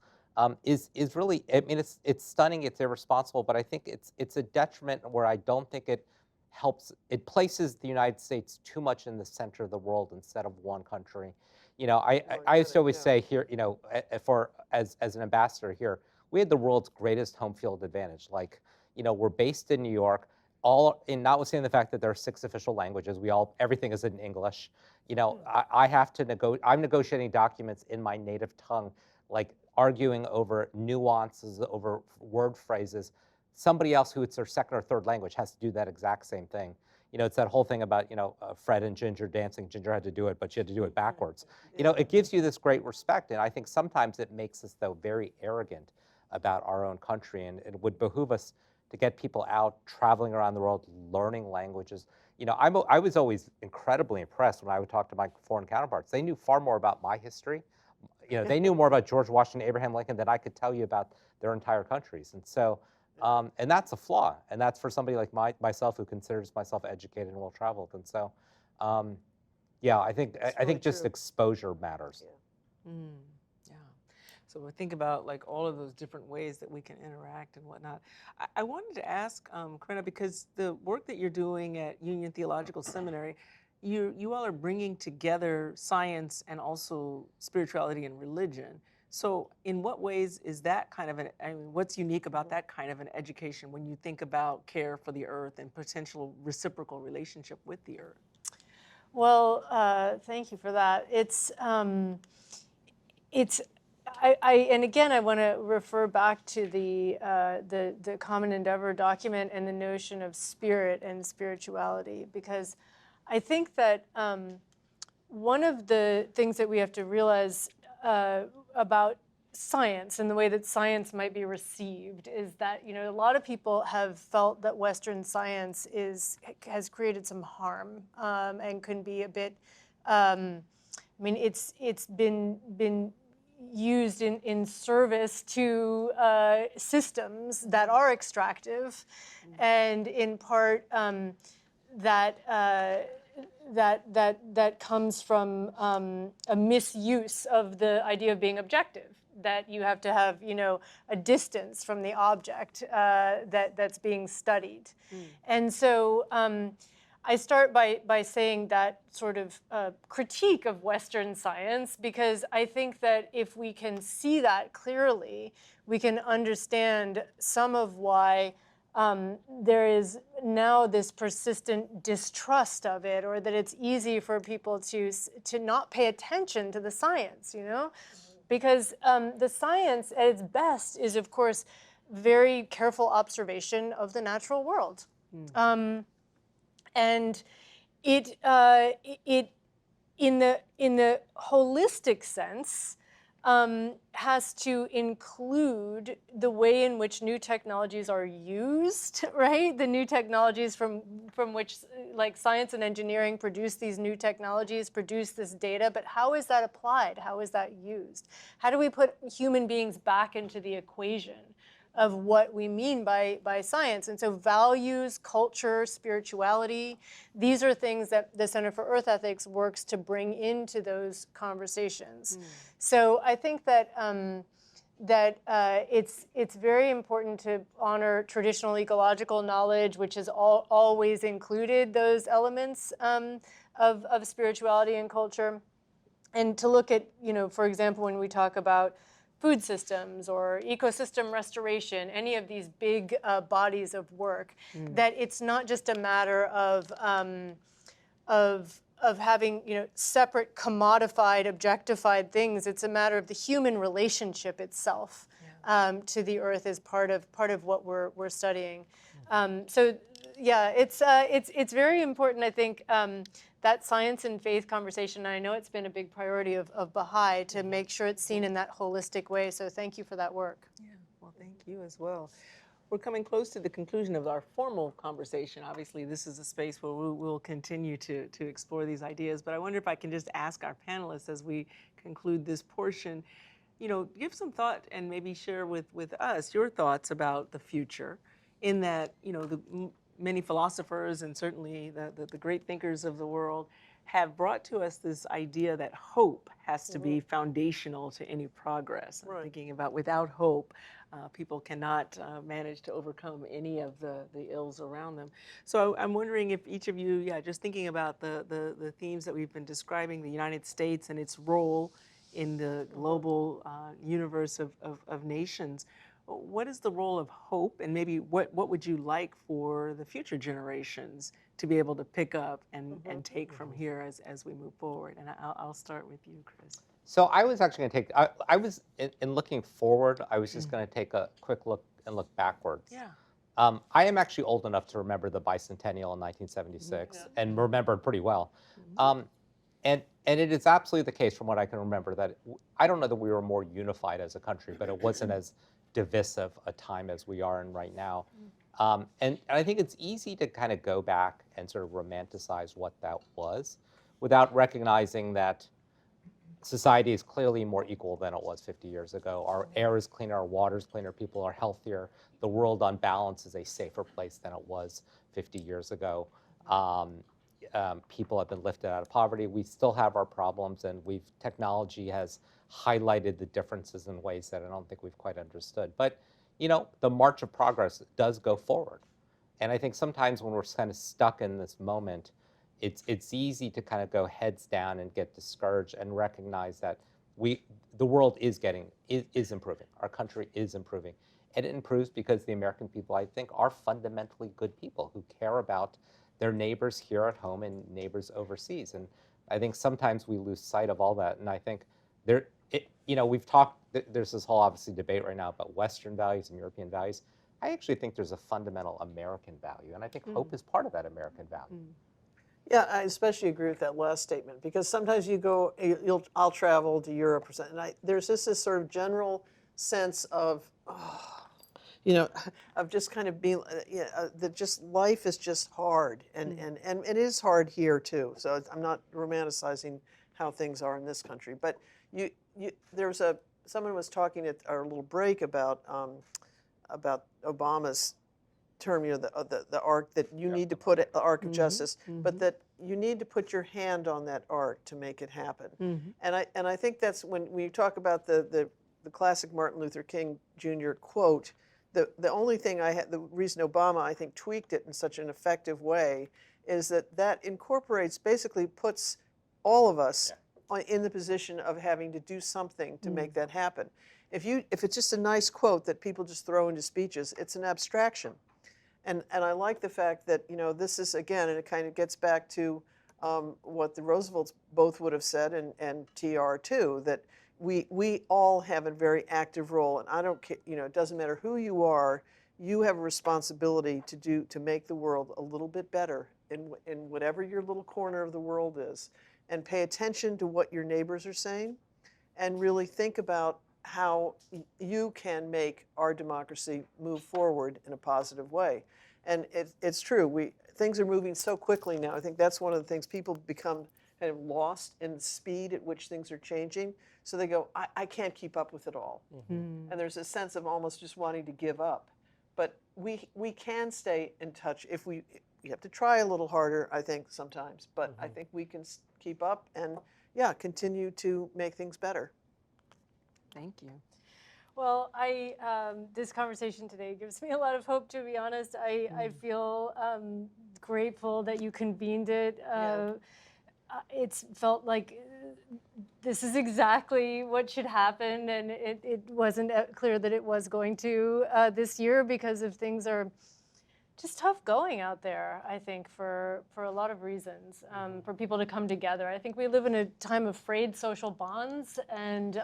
is really, I mean, it's stunning, it's irresponsible, but I think it's a detriment where I don't think it helps, it places the United States too much in the center of the world instead of one country. You know, I used to always say here, you know, as an ambassador here, we had the world's greatest home field advantage. Like, you know, we're based in New York, notwithstanding the fact that there are 6 official languages, everything is in English. You know, I'm negotiating documents in my native tongue, like arguing over nuances, over word phrases. Somebody else who it's their second or third language has to do that exact same thing. You know, it's that whole thing about, you know, Fred and Ginger dancing. Ginger had to do it, but she had to do it backwards. You know, it gives you this great respect, and I think sometimes it makes us, though, very arrogant about our own country, and it would behoove us to get people out, traveling around the world, learning languages. You know, I was always incredibly impressed when I would talk to my foreign counterparts. They knew far more about my history. You know, they knew more about George Washington, Abraham Lincoln than I could tell you about their entire countries. And so, and that's a flaw. And that's for somebody like myself who considers myself educated and well-traveled. And so, yeah, I think just exposure matters. Yeah. So we think about like all of those different ways that we can interact and whatnot. I wanted to ask Corinna, because the work that you're doing at Union Theological Seminary, you all are bringing together science and also spirituality and religion. So in what ways is that kind of what's unique about that kind of an education when you think about care for the earth and potential reciprocal relationship with the earth? Well, thank you for that. And again, I want to refer back to the Common Endeavor document and the notion of spirit and spirituality, because I think that one of the things that we have to realize about science and the way that science might be received is that, you know, a lot of people have felt that Western science has created some harm and can be a bit. I mean, it's been used in service to systems that are extractive, and in part that comes from a misuse of the idea of being objective. That you have to have, you know, a distance from the object that's being studied, and so. I start by saying that sort of critique of Western science, because I think that if we can see that clearly, we can understand some of why there is now this persistent distrust of it, or that it's easy for people to not pay attention to the science, you know? Because the science at its best is, of course, very careful observation of the natural world. And it in the holistic sense has to include the way in which new technologies are used, right? The new technologies from which, like, science and engineering produce these new technologies, produce this data, but how is that applied? How is that used? How do we put human beings back into the equation? of what we mean by science. And so values, culture, spirituality, these are things that the Center for Earth Ethics works to bring into those conversations. So I think that it's very important to honor traditional ecological knowledge, which has always included those elements of spirituality and culture, and to look at, for example, when we talk about food systems or ecosystem restoration, any of these big bodies of work, that it's not just a matter of having separate commodified, objectified things. It's a matter of the human relationship itself to the earth as part of what we're studying. So yeah, it's very important, I think, that science and faith conversation. And I know it's been a big priority of Baha'i to make sure it's seen in that holistic way. So thank you for that work. Yeah, well, thank you as well. We're coming close to the conclusion of our formal conversation. Obviously, this is a space where we'll continue to explore these ideas, but I wonder if I can just ask our panelists as we conclude this portion, give some thought and maybe share with us your thoughts about the future, in that, many philosophers and certainly the great thinkers of the world have brought to us this idea that hope has to be foundational to any progress. I'm thinking about without hope, people cannot manage to overcome any of the ills around them. So I'm wondering if each of you, just thinking about the themes that we've been describing, the United States and its role in the global universe of nations, what is the role of hope, and maybe what would you like for the future generations to be able to pick up and take from here as we move forward? And I'll start with you, Chris. So I was actually going to take, I was, in looking forward, I was just going to take a quick look and look backwards. Yeah. I am actually old enough to remember the bicentennial in 1976 and remember it pretty well. And it is absolutely the case, from what I can remember, that I don't know that we were more unified as a country, but it wasn't as divisive a time as we are in right now. And I think it's easy to kind of go back and sort of romanticize what that was without recognizing that society is clearly more equal than it was 50 years ago. Our air is cleaner, our water is cleaner, people are healthier. The world on balance is a safer place than it was 50 years ago. People have been lifted out of poverty. We still have our problems, and technology has highlighted the differences in ways that I don't think we've quite understood. But, the march of progress does go forward. And I think sometimes when we're kind of stuck in this moment, it's easy to kind of go heads down and get discouraged and recognize that the world is improving. Our country is improving. And it improves because the American people, I think, are fundamentally good people who care about their neighbors here at home and neighbors overseas. And I think sometimes we lose sight of all that. And I think we've talked, there's this whole obviously debate right now about Western values and European values. I actually think there's a fundamental American value. And I think hope is part of that American value. Yeah, I especially agree with that last statement, because sometimes I'll travel to Europe or something, and there's just this sort of general sense of, of just kind of being, that just life is just hard, and it is hard here too. So I'm not romanticizing how things are in this country, but someone was talking at our little break about Obama's term, the arc that you need to put it, the arc of justice, but that you need to put your hand on that arc to make it happen. And I think that's when we talk about the classic Martin Luther King Jr. quote. The only thing the reason Obama, I think, tweaked it in such an effective way is that incorporates, basically puts all of us in the position of having to do something to make that happen. If it's just a nice quote that people just throw into speeches, it's an abstraction. And I like the fact that, this is, again, and it kind of gets back to what the Roosevelts both would have said, and TR too, that we all have a very active role. And I don't care, it doesn't matter who you are, you have a responsibility to make the world a little bit better in whatever your little corner of the world is. And pay attention to what your neighbors are saying, and really think about how you can make our democracy move forward in a positive way. And it's true, things are moving so quickly now. I think that's one of the things, people become kind of lost in the speed at which things are changing. So they go, I can't keep up with it all. And there's a sense of almost just wanting to give up. But we can stay in touch if we have to try a little harder, I think, sometimes. But I think we can keep up and, yeah, continue to make things better. Thank you. Well, this conversation today gives me a lot of hope, to be honest. I feel grateful that you convened it. It's felt like this is exactly what should happen, and it wasn't clear that it was going to this year because of things are just tough going out there, I think, for a lot of reasons, for people to come together. I think we live in a time of frayed social bonds, and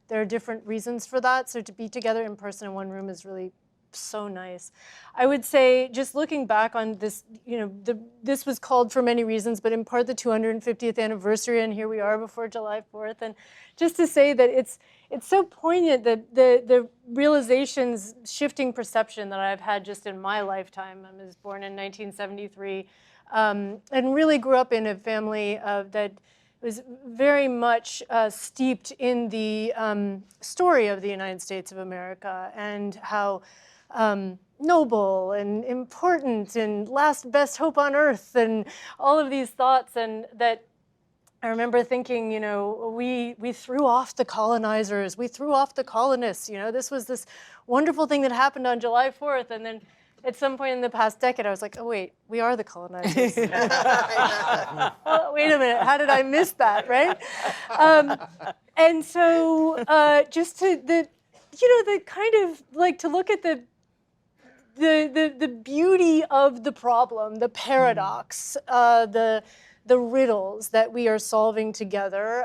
there are different reasons for that. So to be together in person in one room is really so nice. I would say, just looking back on this, this was called for many reasons, but in part the 250th anniversary, and here we are before July 4th. And just to say that it's so poignant that the realizations, shifting perception that I've had just in my lifetime. I was born in 1973, and really grew up in a family that was very much steeped in the story of the United States of America and how noble and important and last best hope on earth and all of these thoughts. And that I remember thinking, we threw off the colonizers, we threw off the colonists. This was this wonderful thing that happened on July 4th. And then at some point in the past decade, I was like, oh, wait, we are the colonizers. Well, wait a minute, how did I miss that, right? And so just to the kind of like to look at the beauty of the problem, the paradox, the riddles that we are solving together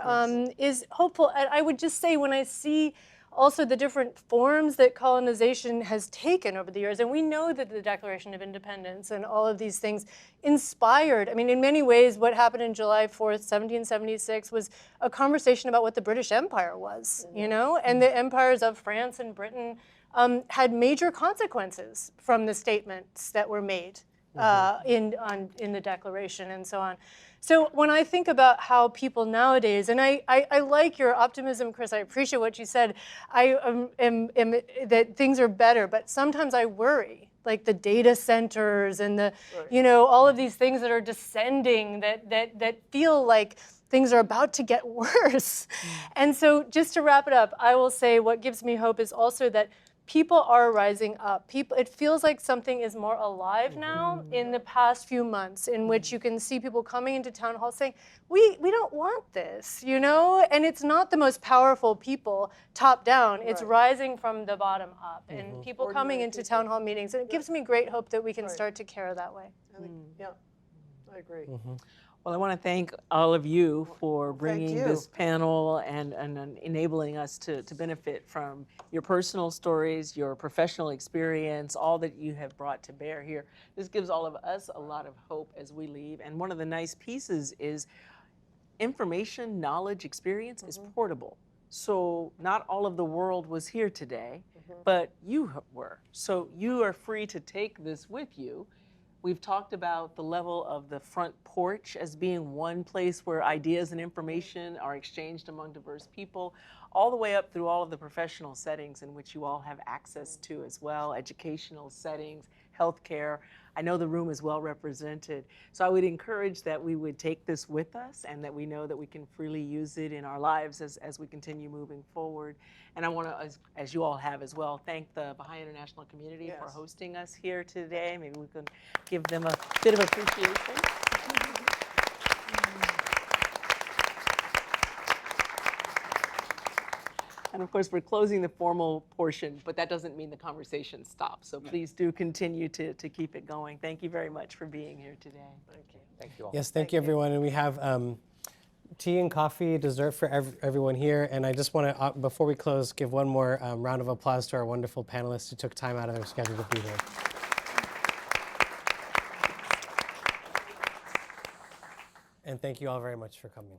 is hopeful. And I would just say, when I see also the different forms that colonization has taken over the years, and we know that the Declaration of Independence and all of these things inspired, in many ways, what happened in July 4th, 1776 was a conversation about what the British Empire was, and the empires of France and Britain had major consequences from the statements that were made in the Declaration and so on. So when I think about how people nowadays, and I like your optimism, Chris, I appreciate what you said, I am that things are better, but sometimes I worry, like the data centers and the, all of these things that are descending that feel like things are about to get worse. And so just to wrap it up, I will say what gives me hope is also that people are rising up. It feels like something is more alive now in the past few months, in which you can see people coming into town hall saying, we don't want this, And it's not the most powerful people top down. It's rising from the bottom up, and people coming into town hall meetings. And it gives me great hope that we can start to care that way. Yeah, I agree. Well, I want to thank all of you for bringing this panel and enabling us to benefit from your personal stories, your professional experience, all that you have brought to bear here. This gives all of us a lot of hope as we leave. And one of the nice pieces is information, knowledge, experience is portable. So not all of the world was here today, but you were. So you are free to take this with you. We've talked about the level of the front porch as being one place where ideas and information are exchanged among diverse people, all the way up through all of the professional settings in which you all have access to as well, educational settings, healthcare. I know the room is well represented. So I would encourage that we would take this with us and that we know that we can freely use it in our lives as we continue moving forward. And I want to, as you all have as well, thank the Bahai International Community for hosting us here today. Maybe we can give them a bit of appreciation. And of course, we're closing the formal portion, but that doesn't mean the conversation stops. So please do continue to keep it going. Thank you very much for being here today. Thank you. Thank you all. Yes, thank you, everyone. And we have tea and coffee, dessert for everyone here. And I just want to, before we close, give one more round of applause to our wonderful panelists who took time out of their schedule to be here. And thank you all very much for coming.